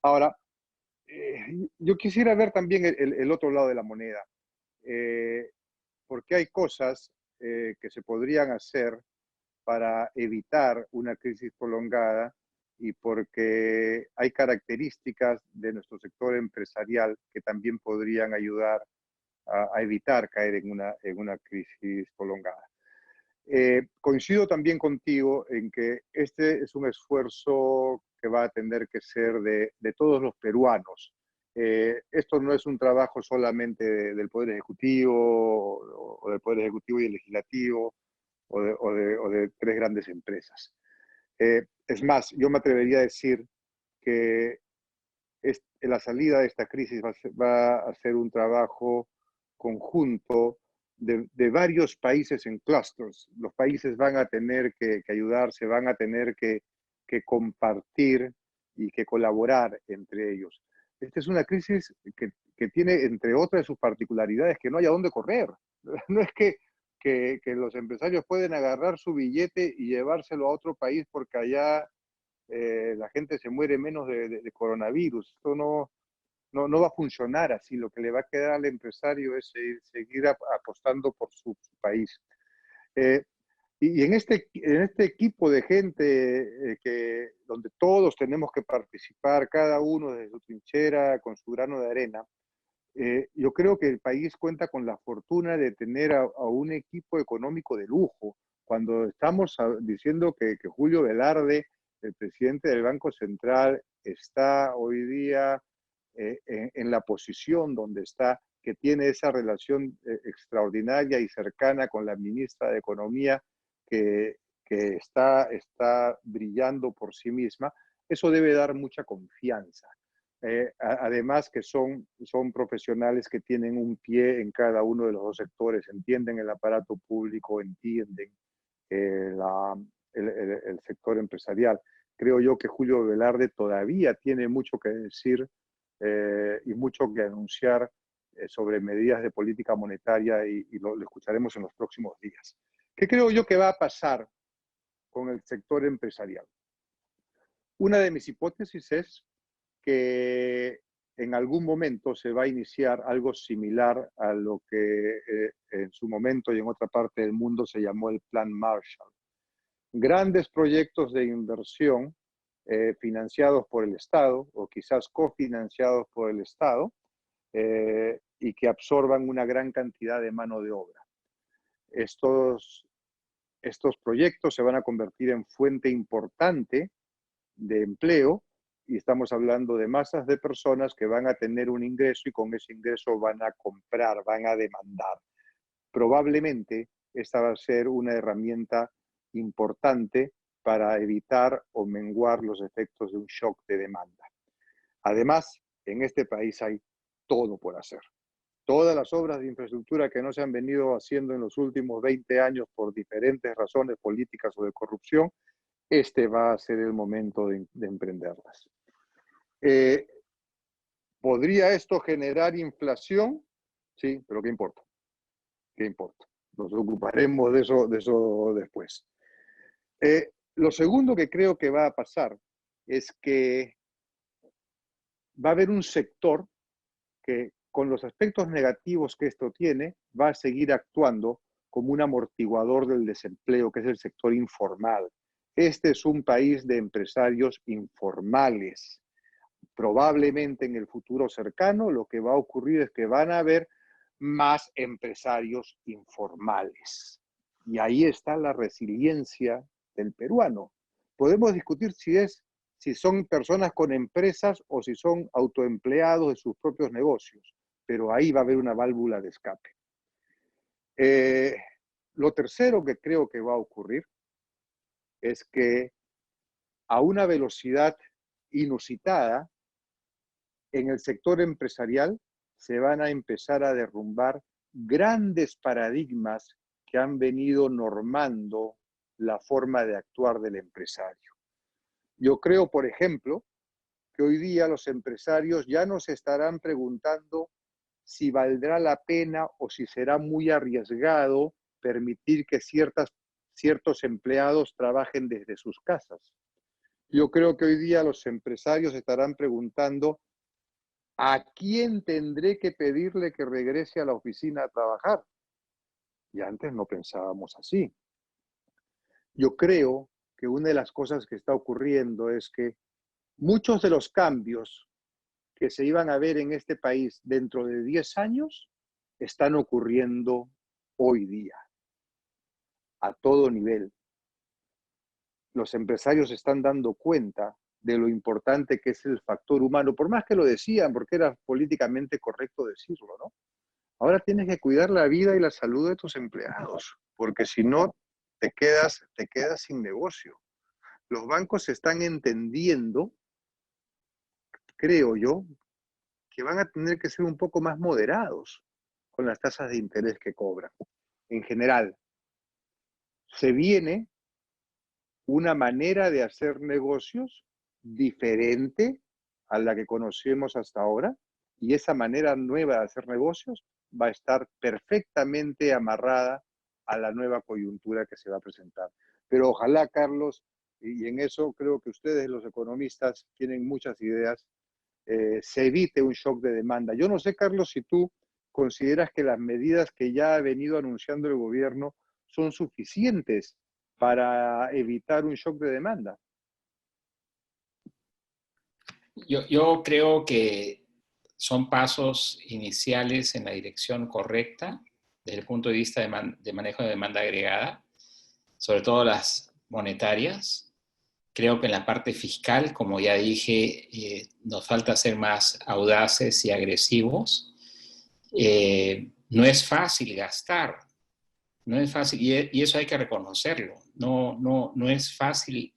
Ahora, yo quisiera ver también el otro lado de la moneda, porque hay cosas que se podrían hacer para evitar una crisis prolongada y porque hay características de nuestro sector empresarial que también podrían ayudar a evitar caer en una crisis prolongada. Coincido también contigo en que este es un esfuerzo que va a tener que ser de todos los peruanos. Esto no es un trabajo solamente del Poder Ejecutivo o del Poder Ejecutivo y el Legislativo o de tres grandes empresas. Es más, yo me atrevería a decir que la salida de esta crisis va a ser un trabajo conjunto de varios países en clusters. Los países van a tener que ayudarse, van a tener que compartir y que colaborar entre ellos. Esta es una crisis que tiene, entre otras sus particularidades, que no hay a dónde correr. No es que los empresarios pueden agarrar su billete y llevárselo a otro país porque allá la gente se muere menos de coronavirus. Esto no va a funcionar así. Lo que le va a quedar al empresario es seguir apostando por su país. Y en este equipo de gente donde todos tenemos que participar, cada uno desde su trinchera, con su grano de arena, yo creo que el país cuenta con la fortuna de tener a un equipo económico de lujo. Cuando estamos diciendo que Julio Velarde, el presidente del Banco Central, está hoy día en la posición donde está, que tiene esa relación extraordinaria y cercana con la ministra de Economía, que está brillando por sí misma, eso debe dar mucha confianza. Además que son profesionales que tienen un pie en cada uno de los dos sectores, entienden el aparato público, entienden el sector empresarial. Creo yo que Julio Velarde todavía tiene mucho que decir y mucho que anunciar sobre medidas de política monetaria y lo escucharemos en los próximos días. ¿Qué creo yo que va a pasar con el sector empresarial? Una de mis hipótesis es que en algún momento se va a iniciar algo similar a lo que en su momento y en otra parte del mundo se llamó el Plan Marshall. Grandes proyectos de inversión financiados por el Estado o quizás cofinanciados por el Estado y que absorban una gran cantidad de mano de obra. Estos proyectos se van a convertir en fuente importante de empleo y estamos hablando de masas de personas que van a tener un ingreso y con ese ingreso van a comprar, van a demandar. Probablemente esta va a ser una herramienta importante para evitar o menguar los efectos de un shock de demanda. Además, en este país hay todo por hacer. Todas las obras de infraestructura que no se han venido haciendo en los últimos 20 años por diferentes razones políticas o de corrupción, este va a ser el momento de emprenderlas. ¿Podría esto generar inflación? Sí, pero ¿qué importa? ¿Qué importa? Nos ocuparemos de eso después. Lo segundo que creo que va a pasar es que va a haber un sector que, con los aspectos negativos que esto tiene, va a seguir actuando como un amortiguador del desempleo, que es el sector informal. Este es un país de empresarios informales. Probablemente en el futuro cercano lo que va a ocurrir es que van a haber más empresarios informales. Y ahí está la resiliencia del peruano. Podemos discutir si son personas con empresas o si son autoempleados de sus propios negocios, pero ahí va a haber una válvula de escape. Lo tercero que creo que va a ocurrir es que a una velocidad inusitada, en el sector empresarial se van a empezar a derrumbar grandes paradigmas que han venido normando la forma de actuar del empresario. Yo creo, por ejemplo, que hoy día los empresarios ya no se estarán preguntando si valdrá la pena o si será muy arriesgado permitir que ciertos empleados trabajen desde sus casas. Yo creo que hoy día los empresarios estarán preguntando ¿a quién tendré que pedirle que regrese a la oficina a trabajar? Y antes no pensábamos así. Yo creo que una de las cosas que está ocurriendo es que muchos de los cambios que se iban a ver en este país dentro de 10 años están ocurriendo hoy día, a todo nivel. Los empresarios se están dando cuenta de lo importante que es el factor humano, por más que lo decían, porque era políticamente correcto decirlo, ¿no? Ahora tienes que cuidar la vida y la salud de tus empleados, porque si no, te quedas sin negocio. Los bancos están entendiendo, creo yo, que van a tener que ser un poco más moderados con las tasas de interés que cobran. En general, se viene una manera de hacer negocios diferente a la que conocemos hasta ahora, y esa manera nueva de hacer negocios va a estar perfectamente amarrada a la nueva coyuntura que se va a presentar. Pero ojalá, Carlos, y en eso creo que ustedes, los economistas, tienen muchas ideas, se evite un shock de demanda. Yo no sé, Carlos, si tú consideras que las medidas que ya ha venido anunciando el gobierno son suficientes para evitar un shock de demanda. Yo creo que son pasos iniciales en la dirección correcta desde el punto de vista de manejo de demanda agregada, sobre todo las monetarias. Creo que en la parte fiscal, como ya dije, nos falta ser más audaces y agresivos. No es fácil gastar, no es fácil, y eso hay que reconocerlo. No es fácil,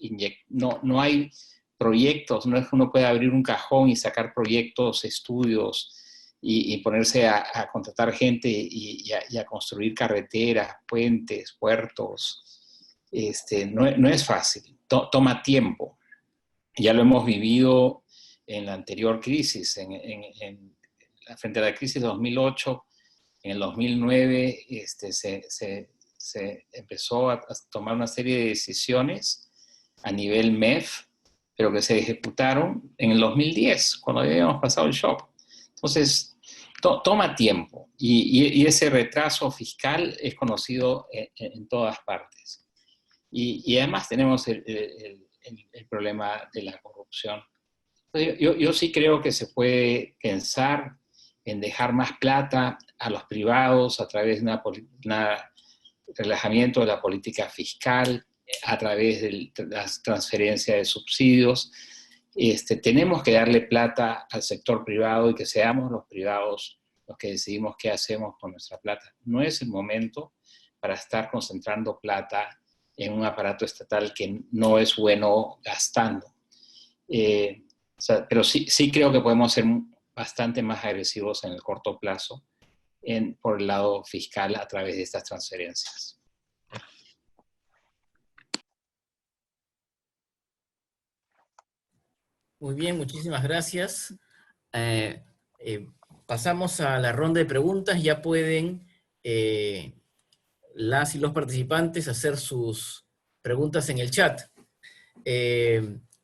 no hay proyectos, no es que uno pueda abrir un cajón y sacar proyectos, estudios, y ponerse a contratar gente y a construir carreteras, puentes, puertos. No es fácil, toma tiempo. Ya lo hemos vivido en la anterior crisis, frente a la crisis de 2008, en el 2009 se empezó a tomar una serie de decisiones a nivel MEF, pero que se ejecutaron en el 2010, cuando ya habíamos pasado el shock. Entonces, toma tiempo, y ese retraso fiscal es conocido en todas partes. Y además tenemos el el problema de la corrupción. Yo sí creo que se puede pensar en dejar más plata a los privados a través de un relajamiento de la política fiscal, a través de las transferencias de subsidios. Tenemos que darle plata al sector privado y que seamos los privados los que decidimos qué hacemos con nuestra plata. No es el momento para estar concentrando plata en un aparato estatal que no es bueno gastando. Pero sí creo que podemos ser bastante más agresivos en el corto plazo por el lado fiscal a través de estas transferencias. Muy bien, muchísimas gracias. Pasamos a la ronda de preguntas. Ya pueden las y los participantes hacer sus preguntas en el chat.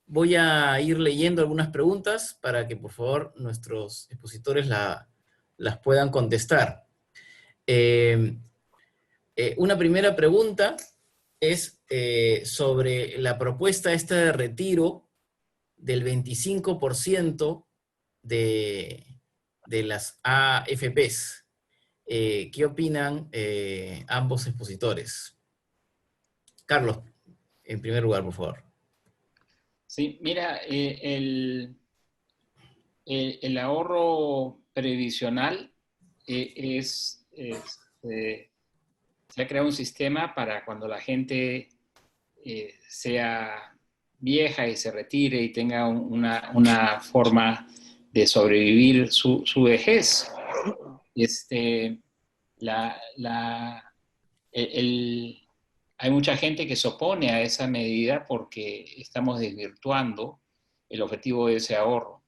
Voy a ir leyendo algunas preguntas para que, por favor, nuestros expositores las puedan contestar. Una primera pregunta es sobre la propuesta esta de retiro del 25% de las AFPs. ¿Qué opinan ambos expositores? Carlos, en primer lugar, por favor. Sí, mira, el ahorro previsional se ha creado un sistema para cuando la gente sea vieja y se retire y tenga una forma de sobrevivir su vejez. Hay mucha gente que se opone a esa medida porque estamos desvirtuando el objetivo de ese ahorro.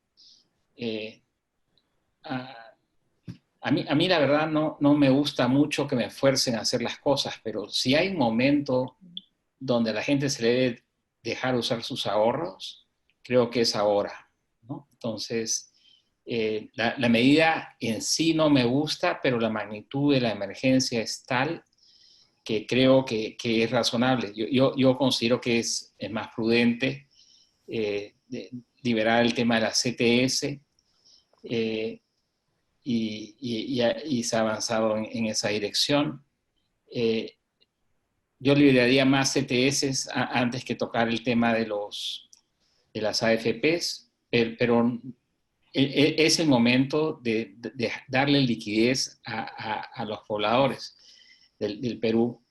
A mí la verdad no me gusta mucho que me fuercen a hacer las cosas, pero si hay un momento donde a la gente se le debe dejar usar sus ahorros, creo que es ahora, ¿no? Entonces, la medida en sí no me gusta, pero la magnitud de la emergencia es tal que creo que es razonable. Yo considero que es más prudente liberar el tema de la CTS y se ha avanzado en esa dirección. Yo liberaría más CTS antes que tocar el tema de las AFPs, pero es el momento de darle liquidez a los pobladores del Perú.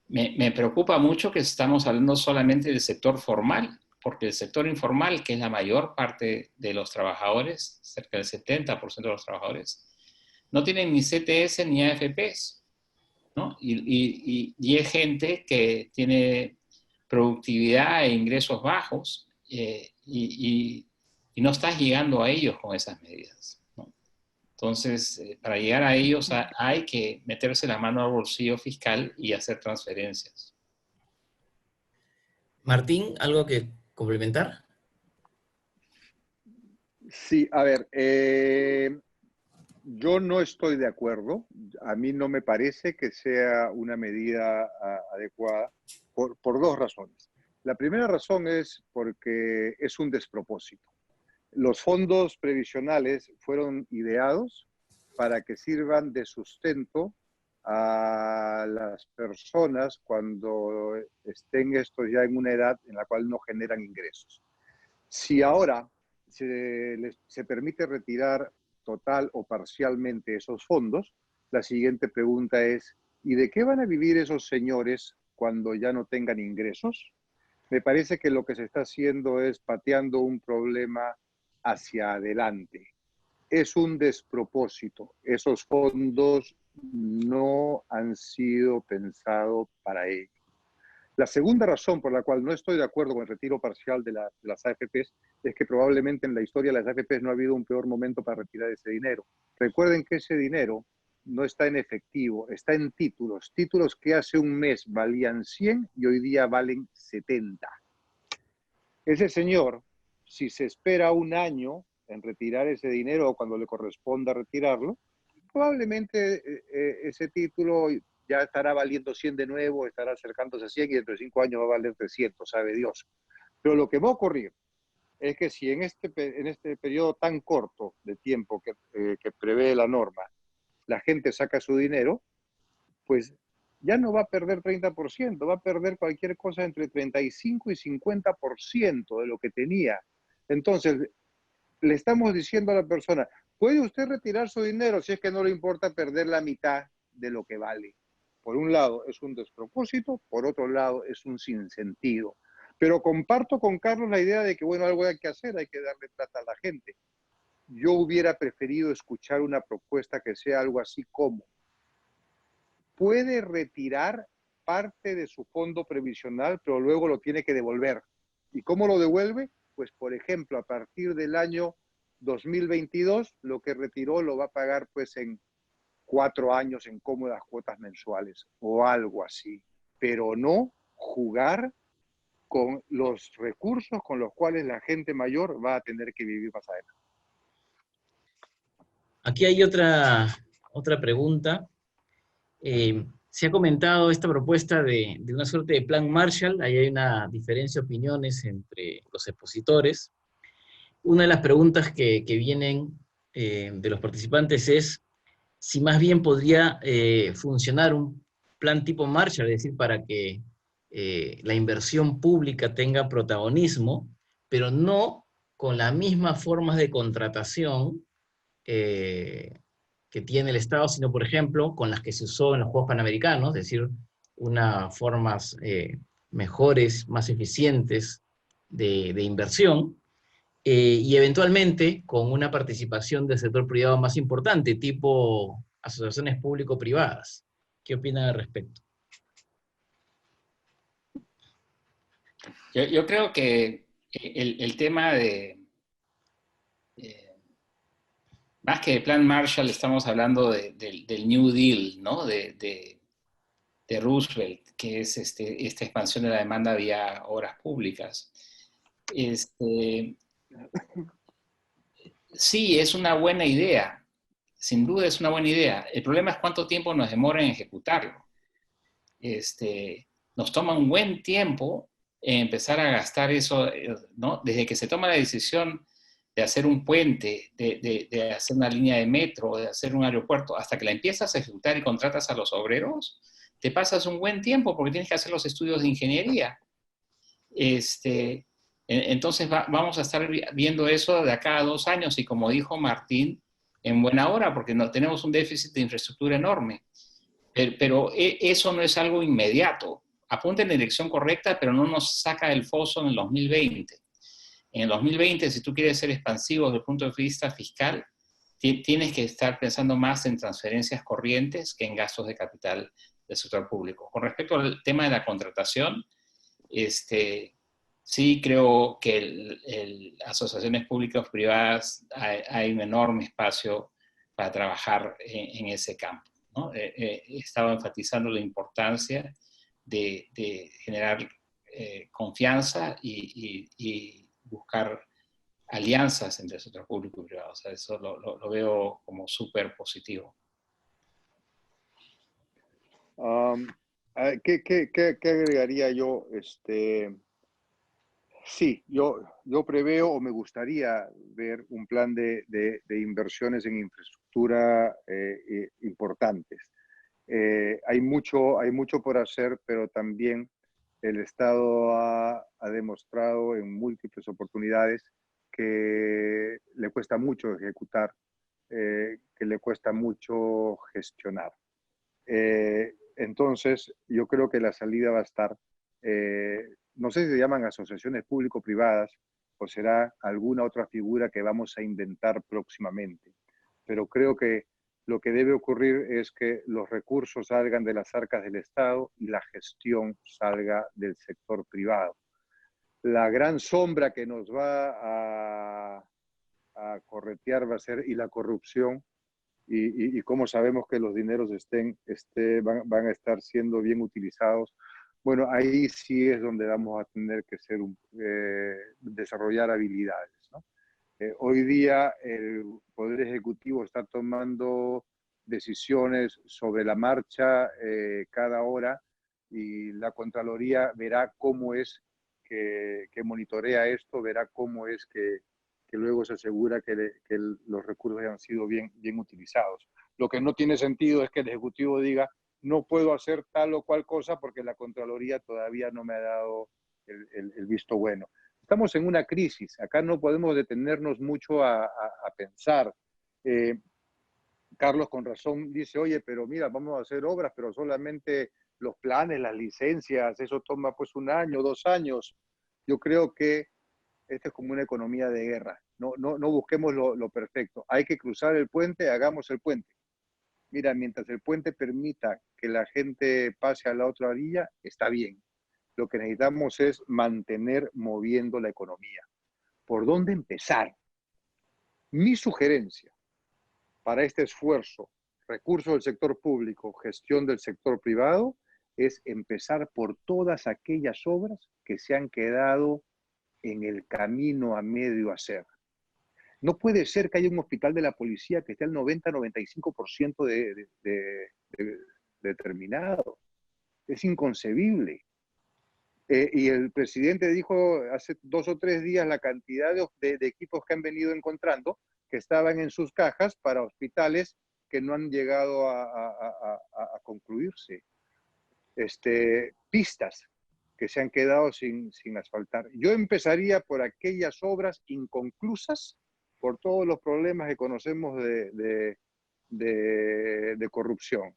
Me preocupa mucho que estamos hablando solamente del sector formal, porque el sector informal, que es la mayor parte de los trabajadores, cerca del 70% de los trabajadores, no tienen ni CTS ni AFPs, ¿no? Y es gente que tiene productividad e ingresos bajos y no estás llegando a ellos con esas medidas, ¿no? Entonces, para llegar a ellos hay que meterse la mano al bolsillo fiscal y hacer transferencias. Martín, ¿algo que complementar? Sí, a ver, yo no estoy de acuerdo. A mí no me parece que sea una medida adecuada por dos razones. La primera razón es porque es un despropósito. Los fondos previsionales fueron ideados para que sirvan de sustento a las personas cuando estén estos ya en una edad en la cual no generan ingresos. Si ahora se permite retirar total o parcialmente esos fondos, la siguiente pregunta es, ¿y de qué van a vivir esos señores cuando ya no tengan ingresos? Me parece que lo que se está haciendo es pateando un problema hacia adelante. Es un despropósito. Esos fondos no han sido pensados para ello. La segunda razón por la cual no estoy de acuerdo con el retiro parcial de las AFPs es que probablemente en la historia de las AFPs no ha habido un peor momento para retirar ese dinero. Recuerden que ese dinero no está en efectivo, está en títulos. Títulos que hace un mes valían 100 y hoy día valen 70. Ese señor, si se espera un año en retirar ese dinero o cuando le corresponda retirarlo, probablemente ese título ya estará valiendo 100 de nuevo, estará acercándose a 100 y dentro de 5 años va a valer 300, sabe Dios. Pero lo que va a ocurrir es que si en este periodo tan corto de tiempo que prevé la norma, la gente saca su dinero, pues ya no va a perder 30%, va a perder cualquier cosa entre 35 y 50% de lo que tenía. Entonces, le estamos diciendo a la persona, ¿puede usted retirar su dinero si es que no le importa perder la mitad de lo que vale? Por un lado es un despropósito, por otro lado es un sinsentido. Pero comparto con Carlos la idea de que, bueno, algo hay que hacer, hay que darle plata a la gente. Yo hubiera preferido escuchar una propuesta que sea algo así como, puede retirar parte de su fondo previsional, pero luego lo tiene que devolver. ¿Y cómo lo devuelve? Pues, por ejemplo, a partir del año 2022, lo que retiró lo va a pagar pues en 4 años en cómodas cuotas mensuales o algo así. Pero no jugar con los recursos con los cuales la gente mayor va a tener que vivir más adelante. Aquí hay otra pregunta. Se ha comentado esta propuesta de una suerte de plan Marshall. Ahí hay una diferencia de opiniones entre los expositores. Una de las preguntas que vienen de los participantes es si más bien podría funcionar un plan tipo Marshall, es decir, para que la inversión pública tenga protagonismo, pero no con las mismas formas de contratación que tiene el Estado, sino, por ejemplo, con las que se usó en los Juegos Panamericanos, es decir, unas formas mejores, más eficientes de inversión, y eventualmente con una participación del sector privado más importante, tipo asociaciones público-privadas. ¿Qué opinan al respecto? Yo creo que el tema más que de plan Marshall, estamos hablando del New Deal, ¿no? De Roosevelt, que es esta expansión de la demanda vía obras públicas. Sí, es una buena idea, sin duda es una buena idea. El problema es cuánto tiempo nos demora en ejecutarlo. Nos toma un buen tiempo en empezar a gastar eso, ¿no? Desde que se toma la decisión de hacer un puente, de hacer una línea de metro, de hacer un aeropuerto, hasta que la empiezas a ejecutar y contratas a los obreros, te pasas un buen tiempo porque tienes que hacer los estudios de ingeniería. Entonces vamos a estar viendo eso de acá a 2 años y como dijo Martín, en buena hora, porque no, tenemos un déficit de infraestructura enorme. Pero eso no es algo inmediato. Apunta en la dirección correcta, pero no nos saca del foso en el 2020. En el 2020, si tú quieres ser expansivo desde el punto de vista fiscal, tienes que estar pensando más en transferencias corrientes que en gastos de capital del sector público. Con respecto al tema de la contratación, sí creo que asociaciones públicas privadas hay un enorme espacio para trabajar en ese campo, ¿no? Estaba enfatizando la importancia de generar confianza y buscar alianzas entre el sector público y privado. O sea, eso lo veo como súper positivo. ¿Qué agregaría yo? Sí, yo preveo o me gustaría ver un plan de inversiones en infraestructura importantes. Hay mucho por hacer, pero también el Estado ha demostrado en múltiples oportunidades que le cuesta mucho ejecutar, que le cuesta mucho gestionar. Entonces, yo creo que la salida va a estar, no sé si se llaman asociaciones público-privadas o será alguna otra figura que vamos a inventar próximamente, pero creo que lo que debe ocurrir es que los recursos salgan de las arcas del Estado y la gestión salga del sector privado. La gran sombra que nos va a corretear va a ser y la corrupción, y cómo sabemos que los dineros van a estar siendo bien utilizados. Bueno, ahí sí es donde vamos a tener que desarrollar habilidades, ¿no? Hoy día el Poder Ejecutivo está tomando decisiones sobre la marcha cada hora y la Contraloría verá cómo es que monitorea esto verá cómo es que luego se asegura que los recursos hayan sido bien utilizados. Lo que no tiene sentido es que el Ejecutivo diga, no puedo hacer tal o cual cosa porque la Contraloría todavía no me ha dado el visto bueno. Estamos en una crisis, acá no podemos detenernos mucho a pensar. Carlos con razón dice, oye, pero mira, vamos a hacer obras, pero solamente los planes, las licencias, eso toma pues 1 año, 2 años. Yo creo que esto es como una economía de guerra. No busquemos lo perfecto. Hay que cruzar el puente, hagamos el puente. Mira, mientras el puente permita que la gente pase a la otra orilla, está bien. Lo que necesitamos es mantener moviendo la economía. ¿Por dónde empezar? Mi sugerencia para este esfuerzo, recursos del sector público, gestión del sector privado, es empezar por todas aquellas obras que se han quedado en el camino a medio hacer. No puede ser que haya un hospital de la policía que esté al 90-95% de terminado. Es inconcebible. Y el presidente dijo hace 2 o 3 días la cantidad de equipos que han venido encontrando que estaban en sus cajas para hospitales que no han llegado a concluirse. Pistas que se han quedado sin asfaltar. Yo empezaría por aquellas obras inconclusas, por todos los problemas que conocemos de corrupción.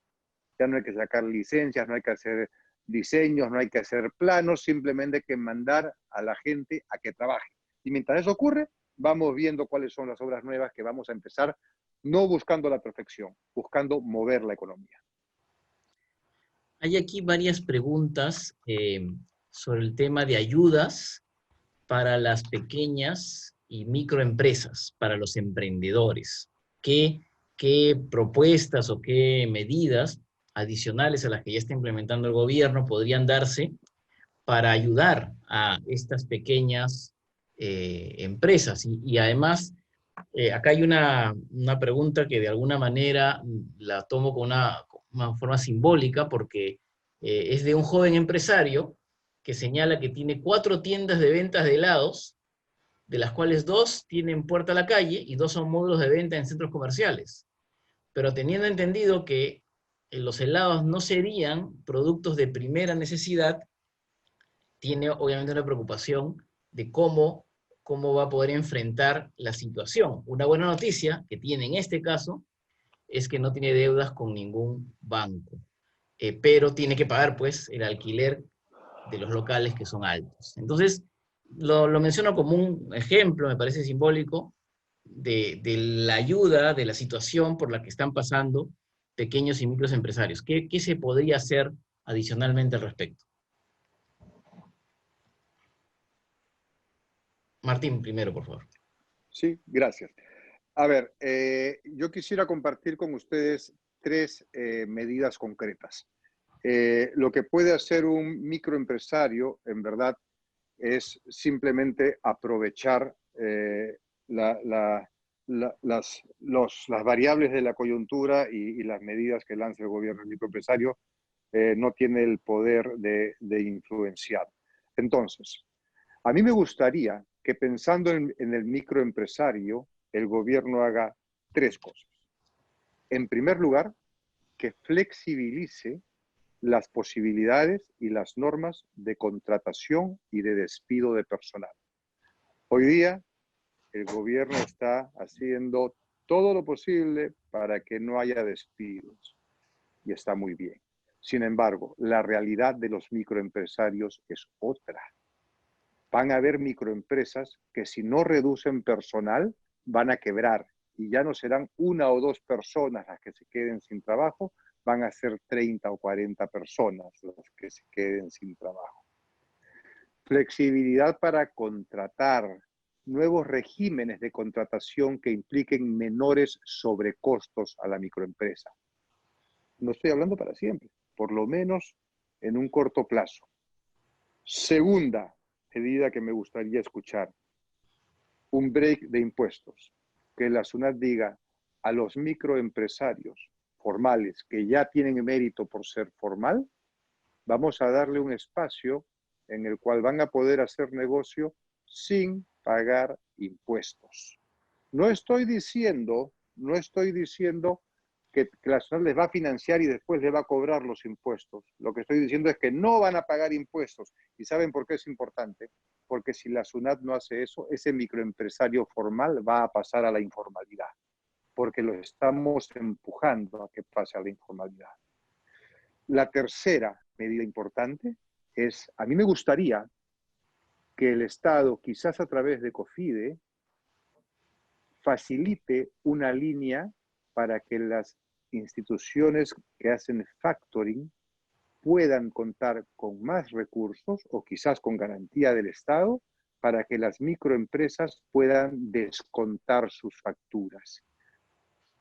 Ya no hay que sacar licencias, no hay que hacer diseños, no hay que hacer planos, simplemente hay que mandar a la gente a que trabaje. Y mientras eso ocurre, vamos viendo cuáles son las obras nuevas que vamos a empezar, no buscando la perfección, buscando mover la economía. Hay aquí varias preguntas sobre el tema de ayudas para las pequeñas y microempresas, para los emprendedores. ¿Qué propuestas o qué medidas adicionales a las que ya está implementando el gobierno podrían darse para ayudar a estas pequeñas empresas? Y además, acá hay una pregunta que de alguna manera la tomo con una forma simbólica porque es de un joven empresario que señala que tiene 4 tiendas de ventas de helados, de las cuales 2 tienen puerta a la calle y 2 son módulos de venta en centros comerciales. Pero teniendo entendido que los helados no serían productos de primera necesidad, tiene obviamente una preocupación de cómo va a poder enfrentar la situación. Una buena noticia que tiene en este caso es que no tiene deudas con ningún banco, pero tiene que pagar pues el alquiler de los locales que son altos. Entonces, lo menciono como un ejemplo, me parece simbólico, de la ayuda, de la situación por la que están pasando pequeños y micros empresarios. ¿Qué se podría hacer adicionalmente al respecto? Martín, primero, por favor. Sí, gracias. A ver, yo quisiera compartir con ustedes 3 medidas concretas. Lo que puede hacer un microempresario, en verdad, es simplemente aprovechar las variables de la coyuntura y las medidas que lanza el gobierno. El microempresario no tiene el poder de influenciar. Entonces, a mí me gustaría que pensando en el microempresario, el gobierno haga 3 cosas. En primer lugar, que flexibilice las posibilidades y las normas de contratación y de despido de personal. Hoy día, el gobierno está haciendo todo lo posible para que no haya despidos y está muy bien. Sin embargo, la realidad de los microempresarios es otra. Van a haber microempresas que si no reducen personal van a quebrar y ya no serán 1 o 2 personas las que se queden sin trabajo, van a ser 30 o 40 personas las que se queden sin trabajo. Flexibilidad para contratar, nuevos regímenes de contratación que impliquen menores sobrecostos a la microempresa. No estoy hablando para siempre, por lo menos en un corto plazo. Segunda medida que me gustaría escuchar, un break de impuestos, que la SUNAT diga a los microempresarios formales que ya tienen mérito por ser formal, vamos a darle un espacio en el cual van a poder hacer negocio sin pagar impuestos. No estoy diciendo que la nacional les va a financiar y después les va a cobrar los impuestos. Lo que estoy diciendo es que no van a pagar impuestos. ¿Y saben por qué es importante? Porque si la SUNAT no hace eso, ese microempresario formal va a pasar a la informalidad, porque lo estamos empujando a que pase a la informalidad. La tercera medida importante es, a mí me gustaría que el Estado, quizás a través de COFIDE, facilite una línea para que las instituciones que hacen factoring puedan contar con más recursos o quizás con garantía del Estado para que las microempresas puedan descontar sus facturas.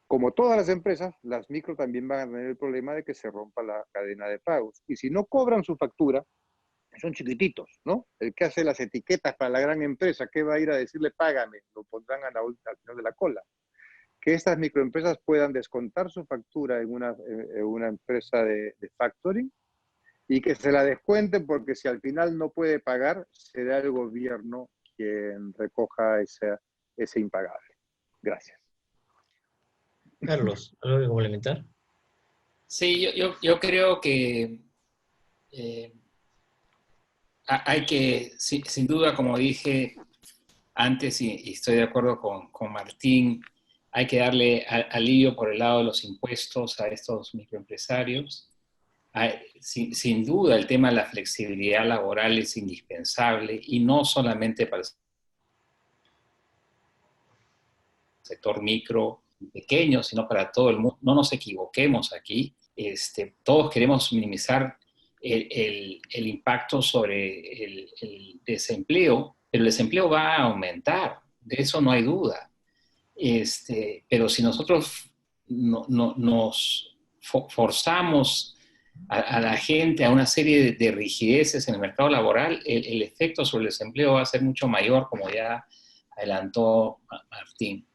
Como todas las empresas, las micro también van a tener el problema de que se rompa la cadena de pagos. Y si no cobran su factura, son chiquititos, ¿no? El que hace las etiquetas para la gran empresa, ¿qué va a ir a decirle págame? Lo pondrán al final de la cola. Que estas microempresas puedan descontar su factura en una empresa de factoring y que se la descuenten, porque si al final no puede pagar, será el gobierno quien recoja ese impagable. Gracias. Carlos, ¿algo que complementar? Sí, yo creo que hay que, sin duda, como dije antes, y estoy de acuerdo con Martín, hay que darle alivio por el lado de los impuestos a estos microempresarios. Sin duda, el tema de la flexibilidad laboral es indispensable, y no solamente para el sector micro y pequeño, sino para todo el mundo. No nos equivoquemos aquí. Todos queremos minimizar el impacto sobre el desempleo, pero el desempleo va a aumentar, de eso no hay duda. Pero si nosotros nos forzamos a la gente a una serie de rigideces en el mercado laboral, el efecto sobre el desempleo va a ser mucho mayor, como ya adelantó Martín.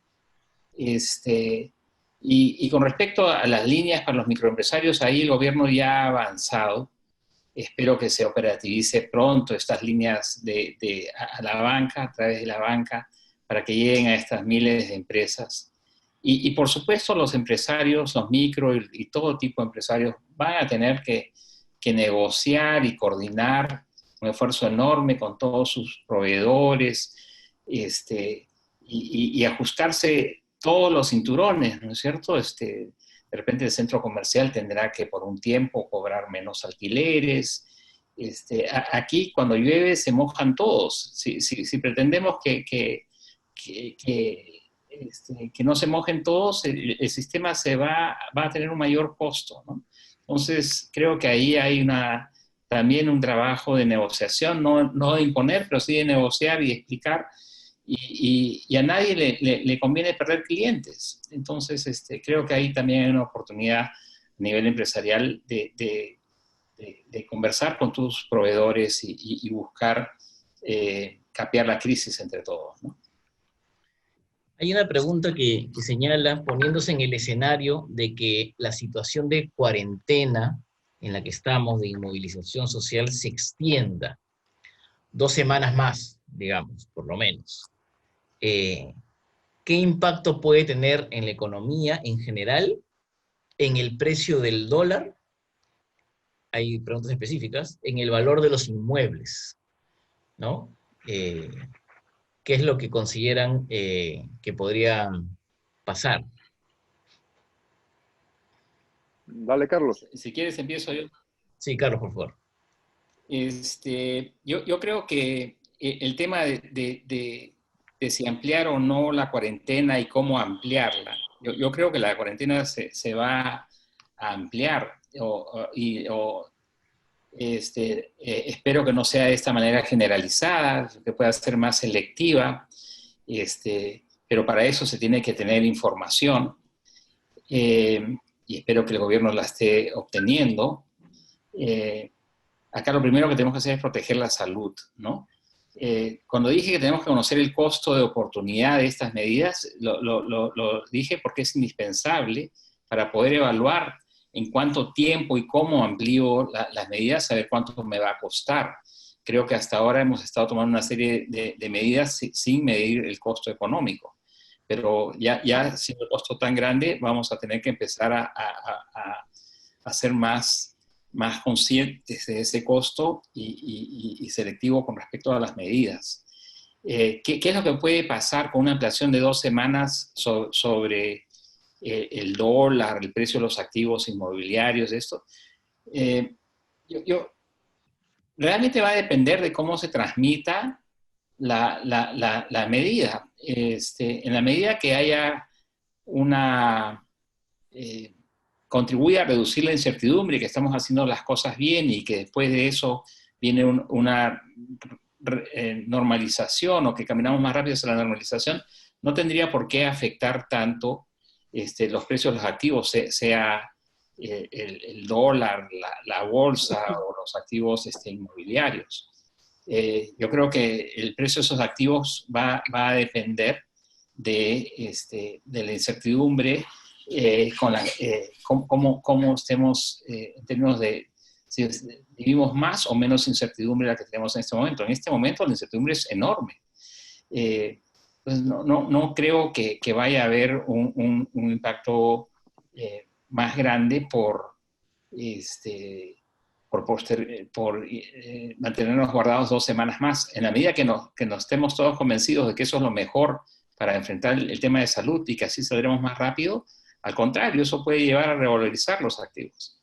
Y con respecto a las líneas para los microempresarios, ahí el gobierno ya ha avanzado. Espero que se operativice pronto estas líneas a la banca, a través de la banca, para que lleguen a estas miles de empresas. Y por supuesto, los empresarios, los micro y todo tipo de empresarios van a tener que negociar y coordinar un esfuerzo enorme con todos sus proveedores, y ajustarse todos los cinturones, ¿no es cierto? De repente el centro comercial tendrá que por un tiempo cobrar menos alquileres. Aquí cuando llueve se mojan todos. Si pretendemos que no se mojen todos, el sistema va a tener un mayor costo, ¿no? Entonces creo que ahí hay también un trabajo de negociación, no de imponer, pero sí de negociar y explicar. Y a nadie le conviene perder clientes. Entonces, creo que ahí también hay una oportunidad a nivel empresarial de conversar con tus proveedores y buscar capear la crisis entre todos, ¿no? Hay una pregunta que señala, poniéndose en el escenario de que la situación de cuarentena en la que estamos, de inmovilización social, se extienda 2 semanas más, digamos, por lo menos. ¿Qué impacto puede tener en la economía en general, en el precio del dólar? Hay preguntas específicas, en el valor de los inmuebles, ¿no? ¿Qué es lo que consideran que podría pasar? Dale, Carlos. Si quieres, empiezo yo. Sí, Carlos, por favor. Yo creo que el tema de si ampliar o no la cuarentena y cómo ampliarla, yo creo que la cuarentena se va a ampliar, espero que no sea de esta manera generalizada, que pueda ser más selectiva, pero para eso se tiene que tener información, y espero que el gobierno la esté obteniendo. Acá lo primero que tenemos que hacer es proteger la salud, ¿no? Cuando dije que tenemos que conocer el costo de oportunidad de estas medidas, lo dije porque es indispensable para poder evaluar en cuánto tiempo y cómo amplío las medidas, saber cuánto me va a costar. creo que hasta ahora hemos estado tomando una serie de medidas sin medir el costo económico. Pero ya siendo el costo tan grande, vamos a tener que empezar a ser más conscientes de ese costo y selectivo con respecto a las medidas. ¿Qué es lo que puede pasar con una inflación de 2 semanas sobre el dólar, el precio de los activos inmobiliarios, esto? Realmente va a depender de cómo se transmita la medida. En la medida que haya contribuye a reducir la incertidumbre, que estamos haciendo las cosas bien y que después de eso viene una normalización o que caminamos más rápido hacia la normalización, no tendría por qué afectar tanto los precios de los activos, sea el dólar, la bolsa o los activos inmobiliarios. Yo creo que el precio de esos activos va a depender de la incertidumbre, cómo estemos en términos de si vivimos más o menos incertidumbre la que tenemos en este momento. En este momento la incertidumbre es enorme. Pues no creo que vaya a haber un impacto más grande por mantenernos guardados 2 semanas más. En la medida que nos estemos todos convencidos de que eso es lo mejor para enfrentar el tema de salud y que así saldremos más rápido, al contrario, eso puede llevar a revalorizar los activos.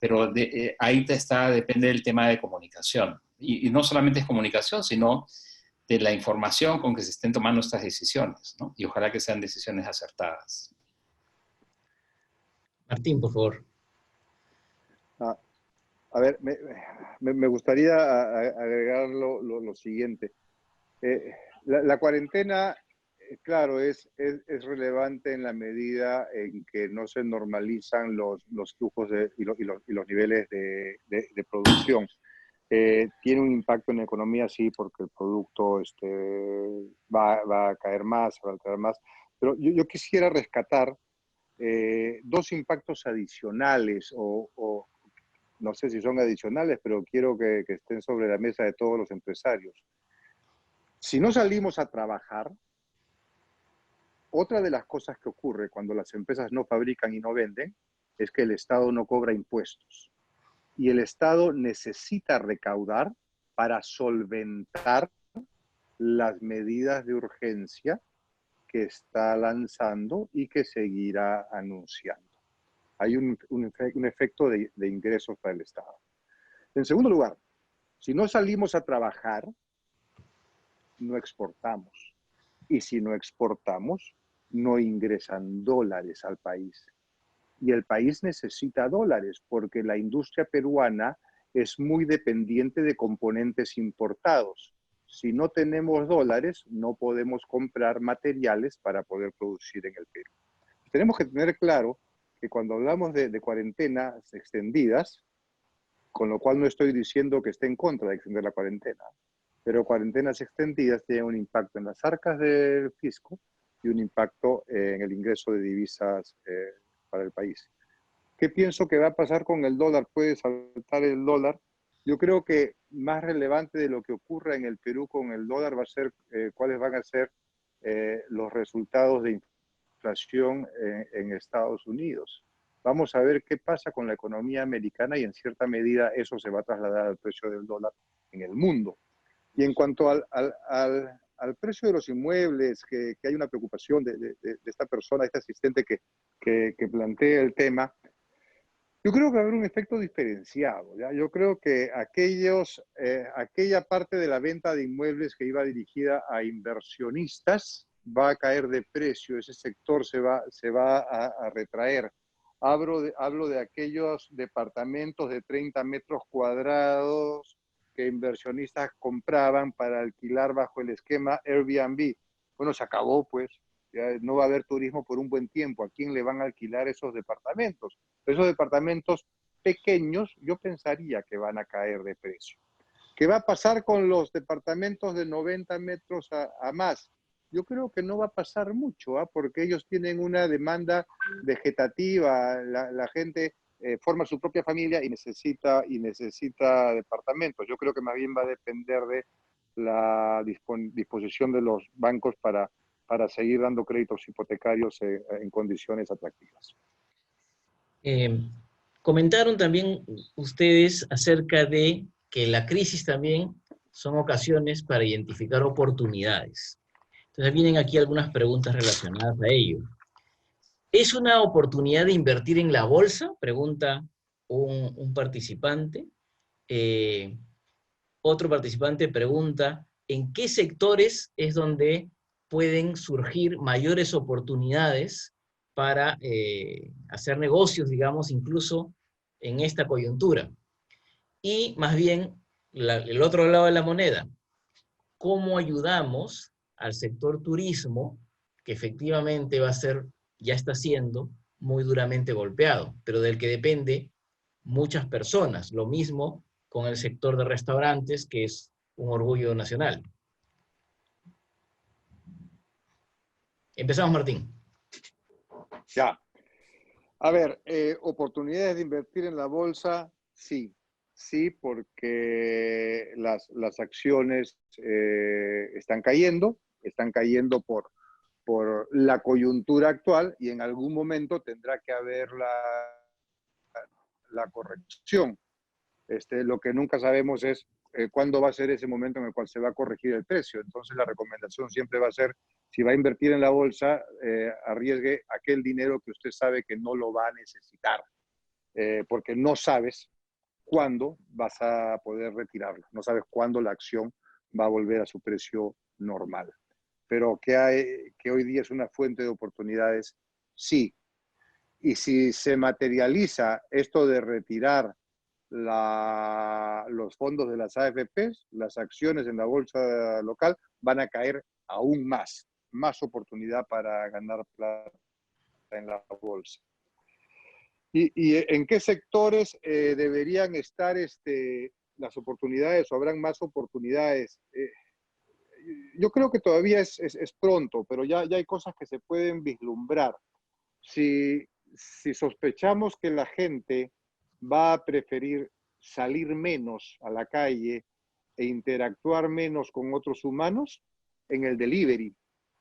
Pero ahí depende del tema de comunicación. Y no solamente es comunicación, sino de la información con que se estén tomando estas decisiones, ¿no? Y ojalá que sean decisiones acertadas. Martín, por favor. A ver, me gustaría agregar lo siguiente. La cuarentena, claro, es relevante en la medida en que no se normalizan los flujos y los niveles de producción. Tiene un impacto en la economía, sí, porque el producto va a caer más, va a alterar más. Pero yo quisiera rescatar 2 impactos adicionales, o no sé si son adicionales, pero quiero que estén sobre la mesa de todos los empresarios. Si no salimos a trabajar, otra de las cosas que ocurre cuando las empresas no fabrican y no venden es que el Estado no cobra impuestos. Y el Estado necesita recaudar para solventar las medidas de urgencia que está lanzando y que seguirá anunciando. Hay un efecto de ingresos para el Estado. En segundo lugar, si no salimos a trabajar, no exportamos. Y si no exportamos, no ingresan dólares al país. Y el país necesita dólares porque la industria peruana es muy dependiente de componentes importados. Si no tenemos dólares, no podemos comprar materiales para poder producir en el Perú. Tenemos que tener claro que cuando hablamos de cuarentenas extendidas, con lo cual no estoy diciendo que esté en contra de extender la cuarentena, pero cuarentenas extendidas tienen un impacto en las arcas del fisco y un impacto en el ingreso de divisas para el país. ¿Qué pienso que va a pasar con el dólar? ¿Puede saltar el dólar? Yo creo que más relevante de lo que ocurra en el Perú con el dólar va a ser cuáles van a ser los resultados de inflación en Estados Unidos. Vamos a ver qué pasa con la economía americana y en cierta medida eso se va a trasladar al precio del dólar en el mundo. Y en cuanto al precio de los inmuebles, que hay una preocupación de esta persona, este asistente que plantea el tema, yo creo que va a haber un efecto diferenciado, ¿ya? Yo creo que aquella parte de la venta de inmuebles que iba dirigida a inversionistas va a caer de precio, ese sector se va a retraer. Hablo de aquellos departamentos de 30 metros cuadrados que inversionistas compraban para alquilar bajo el esquema Airbnb. Bueno, se acabó, pues. Ya no va a haber turismo por un buen tiempo. ¿A quién le van a alquilar esos departamentos? Esos departamentos pequeños, yo pensaría que van a caer de precio. ¿Qué va a pasar con los departamentos de 90 metros a más? Yo creo que no va a pasar mucho, porque ellos tienen una demanda vegetativa. La gente forma su propia familia y necesita departamentos. Yo creo que más bien va a depender de la disposición de los bancos para seguir dando créditos hipotecarios en condiciones atractivas. Comentaron también ustedes acerca de que la crisis también son ocasiones para identificar oportunidades. Entonces vienen aquí algunas preguntas relacionadas a ello. ¿Es una oportunidad de invertir en la bolsa? Pregunta un participante. Otro participante pregunta, ¿en qué sectores es donde pueden surgir mayores oportunidades para hacer negocios, digamos, incluso en esta coyuntura? Y más bien, el otro lado de la moneda, ¿cómo ayudamos al sector turismo, que efectivamente va a ser, ya está siendo muy duramente golpeado, pero del que depende muchas personas? Lo mismo con el sector de restaurantes, que es un orgullo nacional. Empezamos, Martín. Ya. A ver, oportunidades de invertir en la bolsa, sí. Sí, porque las acciones están cayendo por la coyuntura actual y en algún momento tendrá que haber la corrección. Lo que nunca sabemos es cuándo va a ser ese momento en el cual se va a corregir el precio. Entonces la recomendación siempre va a ser, si va a invertir en la bolsa, arriesgue aquel dinero que usted sabe que no lo va a necesitar, porque no sabes cuándo vas a poder retirarlo, no sabes cuándo la acción va a volver a su precio normal. Pero que hoy día es una fuente de oportunidades, sí. Y si se materializa esto de retirar los fondos de las AFPs, las acciones en la bolsa local van a caer aún más oportunidad para ganar plata en la bolsa. ¿Y en qué sectores deberían estar las oportunidades o habrán más oportunidades? Yo creo que todavía es pronto, pero ya hay cosas que se pueden vislumbrar. Si sospechamos que la gente va a preferir salir menos a la calle e interactuar menos con otros humanos, en el delivery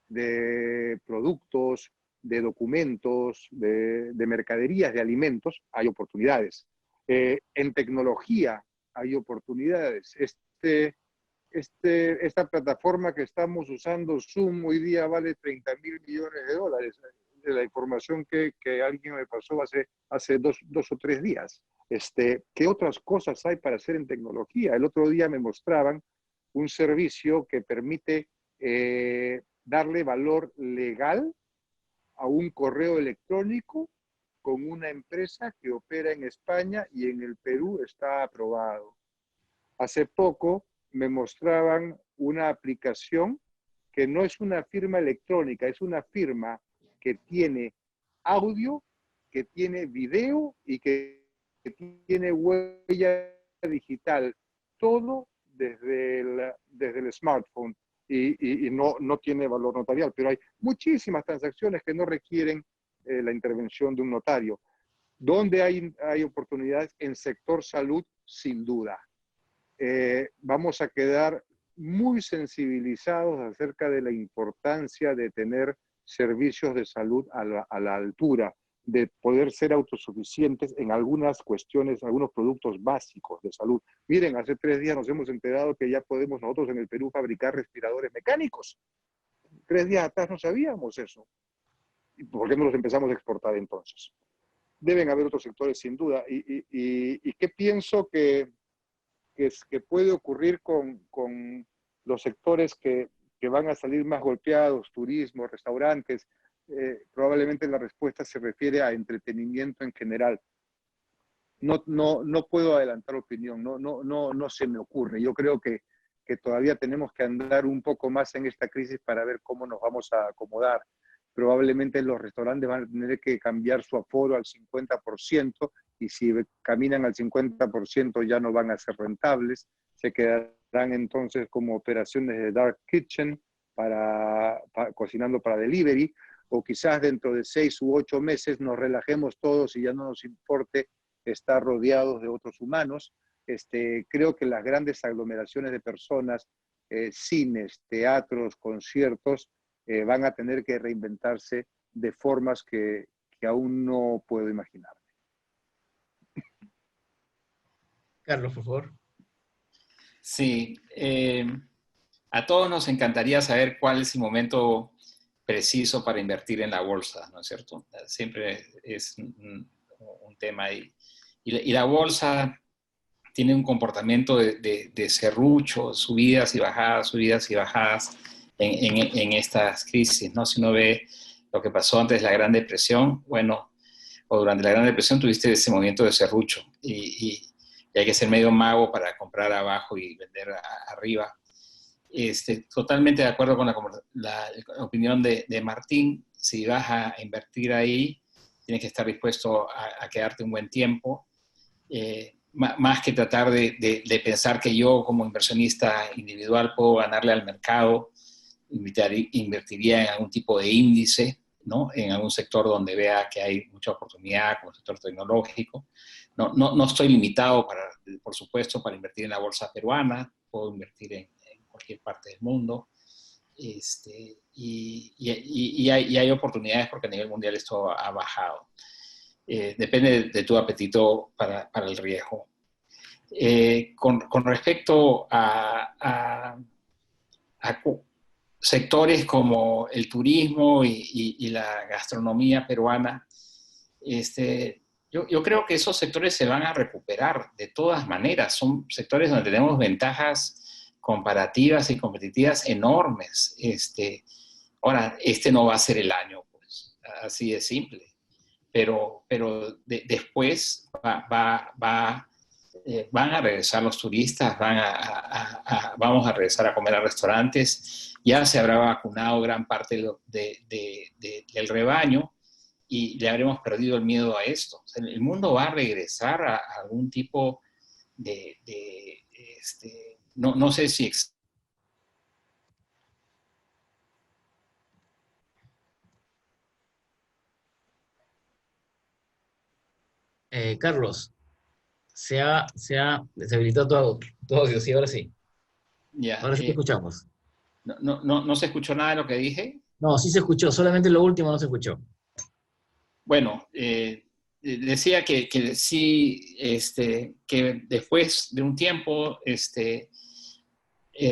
de productos, de documentos, de mercaderías, de alimentos, hay oportunidades. En tecnología hay oportunidades. Esta plataforma que estamos usando, Zoom, hoy día vale $30,000 millones. De la información que alguien me pasó hace dos o tres días. ¿Qué otras cosas hay para hacer en tecnología? El otro día me mostraban un servicio que permite darle valor legal a un correo electrónico con una empresa que opera en España y en el Perú está aprobado. Hace poco me mostraban una aplicación que no es una firma electrónica, es una firma que tiene audio, que tiene video y que tiene huella digital, todo desde el smartphone y no tiene valor notarial, pero hay muchísimas transacciones que no requieren la intervención de un notario. ¿Dónde hay oportunidades? En sector salud, sin duda. Vamos a quedar muy sensibilizados acerca de la importancia de tener servicios de salud a la altura, de poder ser autosuficientes en algunas cuestiones, algunos productos básicos de salud. Miren, hace 3 días nos hemos enterado que ya podemos nosotros en el Perú fabricar respiradores mecánicos. 3 días atrás no sabíamos eso. ¿Y por qué no los empezamos a exportar entonces? Deben haber otros sectores sin duda. ¿Y qué pienso que puede ocurrir con los sectores que van a salir más golpeados, turismo, restaurantes? Probablemente la respuesta se refiere a entretenimiento en general. No puedo adelantar opinión, no se me ocurre. Yo creo que todavía tenemos que andar un poco más en esta crisis para ver cómo nos vamos a acomodar. Probablemente los restaurantes van a tener que cambiar su aforo al 50% y si caminan al 50% ya no van a ser rentables. Se quedarán entonces como operaciones de dark kitchen cocinando para delivery, o quizás dentro de 6 u 8 meses nos relajemos todos y ya no nos importe estar rodeados de otros humanos. Creo que las grandes aglomeraciones de personas, cines, teatros, conciertos, van a tener que reinventarse de formas que aún no puedo imaginar. Carlos, por favor. Sí, a todos nos encantaría saber cuál es el momento preciso para invertir en la bolsa, ¿no es cierto? Siempre es un tema ahí. Y la bolsa tiene un comportamiento de serrucho, subidas y bajadas en estas crisis, ¿no? Si uno ve lo que pasó antes de la Gran Depresión, bueno, o durante la Gran Depresión tuviste ese movimiento de serrucho y hay que ser medio mago para comprar abajo y vender arriba. Totalmente de acuerdo con la opinión de Martín. Si vas a invertir ahí, tienes que estar dispuesto a quedarte un buen tiempo. Más que tratar de pensar que yo como inversionista individual puedo ganarle al mercado, invertiría en algún tipo de índice, ¿no? En algún sector donde vea que hay mucha oportunidad, como el sector tecnológico. No estoy limitado, por supuesto, para invertir en la bolsa peruana, puedo invertir en cualquier parte del mundo. Y hay oportunidades porque a nivel mundial esto ha bajado. Depende de tu apetito para el riesgo. Con respecto a sectores como el turismo y la gastronomía peruana, yo creo que esos sectores se van a recuperar de todas maneras. Son sectores donde tenemos ventajas comparativas y competitivas enormes. Ahora, no va a ser el año, pues, así de simple. Pero después van a regresar los turistas, vamos a regresar a comer a restaurantes, ya se habrá vacunado gran parte del rebaño y le habremos perdido el miedo a esto. O sea, el mundo va a regresar a algún tipo no sé si... Carlos, se ha deshabilitado tu audio, sí, ahora sí. Ya, Ahora sí te escuchamos. no se escuchó nada de lo que dije. No, sí se escuchó, solamente lo último no se escuchó. Bueno, decía que sí, que después de un tiempo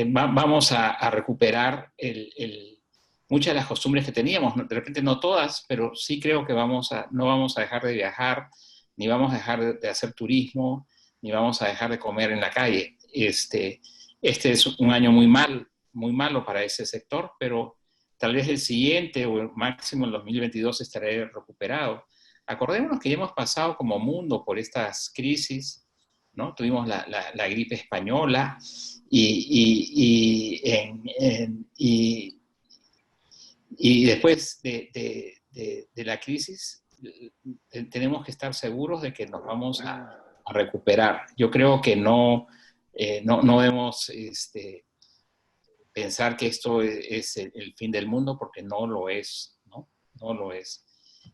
vamos a recuperar muchas de las costumbres que teníamos. De repente no todas, pero sí creo que no vamos a dejar de viajar, ni vamos a dejar de hacer turismo, ni vamos a dejar de comer en la calle. Este es un año muy malo para ese sector, pero tal vez el siguiente o el máximo en 2022 estaré recuperado. Acordémonos que ya hemos pasado como mundo por estas crisis, ¿no? Tuvimos la gripe española y después de la crisis tenemos que estar seguros de que nos vamos a recuperar. Yo creo que no debemos pensar que esto es el fin del mundo, porque no lo es, ¿no? No lo es.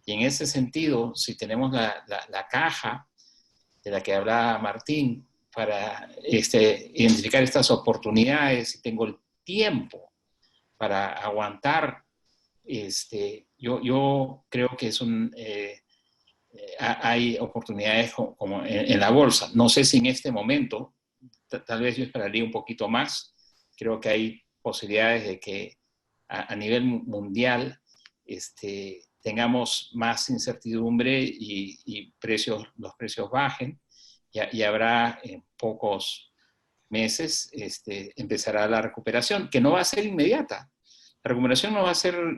Y en ese sentido, si tenemos la caja de la que hablaba Martín, para identificar estas oportunidades, y tengo el tiempo para aguantar, yo creo que hay oportunidades como en la bolsa. No sé si en este momento, tal vez yo esperaría un poquito más. Creo que hay posibilidades de que a nivel mundial tengamos más incertidumbre y los precios bajen, y habrá en pocos meses empezará la recuperación, que no va a ser inmediata. La recuperación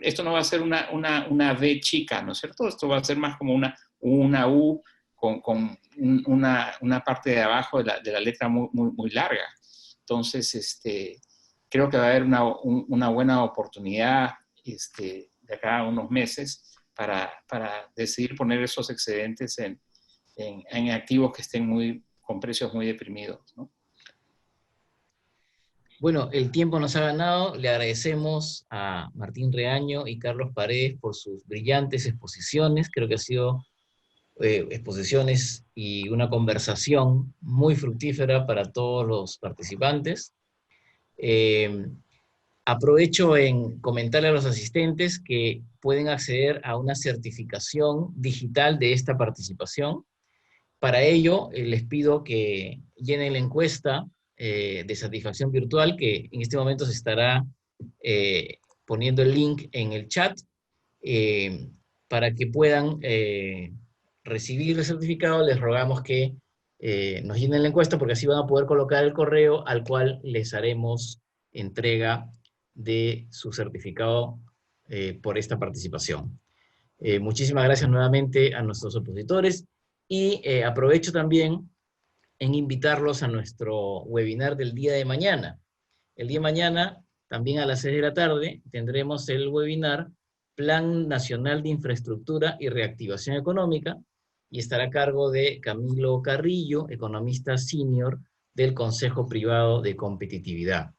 esto no va a ser una V chica, ¿no es cierto? Esto va a ser más como una U con una parte de abajo de la letra muy, muy, muy larga. Entonces, creo que va a haber una buena oportunidad de acá a unos meses para decidir poner esos excedentes en activos que estén con precios muy deprimidos, ¿no? Bueno, el tiempo nos ha ganado. Le agradecemos a Martín Reaño y Carlos Paredes por sus brillantes exposiciones. Creo que ha sido exposiciones y una conversación muy fructífera para todos los participantes. Aprovecho en comentarle a los asistentes que pueden acceder a una certificación digital de esta participación. Para ello, les pido que llenen la encuesta de satisfacción virtual, que en este momento se estará poniendo el link en el chat, para que puedan recibir el certificado. Les rogamos que nos llenen la encuesta, porque así van a poder colocar el correo al cual les haremos entrega de su certificado por esta participación. Muchísimas gracias nuevamente a nuestros opositores, y aprovecho también en invitarlos a nuestro webinar del día de mañana. El día de mañana, también a las 6 de la tarde, tendremos el webinar Plan Nacional de Infraestructura y Reactivación Económica, y estará a cargo de Camilo Carrillo, economista senior del Consejo Privado de Competitividad.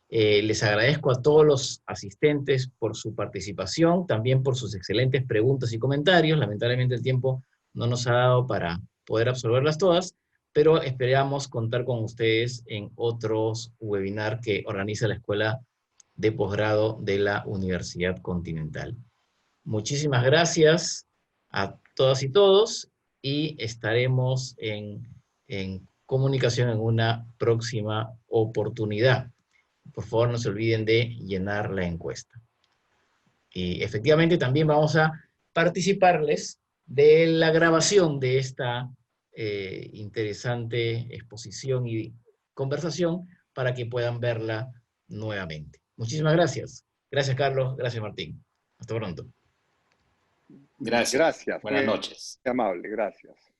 Les agradezco a todos los asistentes por su participación, también por sus excelentes preguntas y comentarios. Lamentablemente el tiempo no nos ha dado para poder absorberlas todas, pero esperamos contar con ustedes en otros webinars que organiza la Escuela de Posgrado de la Universidad Continental. Muchísimas gracias a todas y todos, y estaremos en comunicación en una próxima oportunidad. Por favor, no se olviden de llenar la encuesta. Y efectivamente también vamos a participarles de la grabación de esta interesante exposición y conversación, para que puedan verla nuevamente. Muchísimas gracias. Gracias, Carlos. Gracias, Martín. Hasta pronto. Gracias. Gracias. Buenas noches. Muy amable, gracias.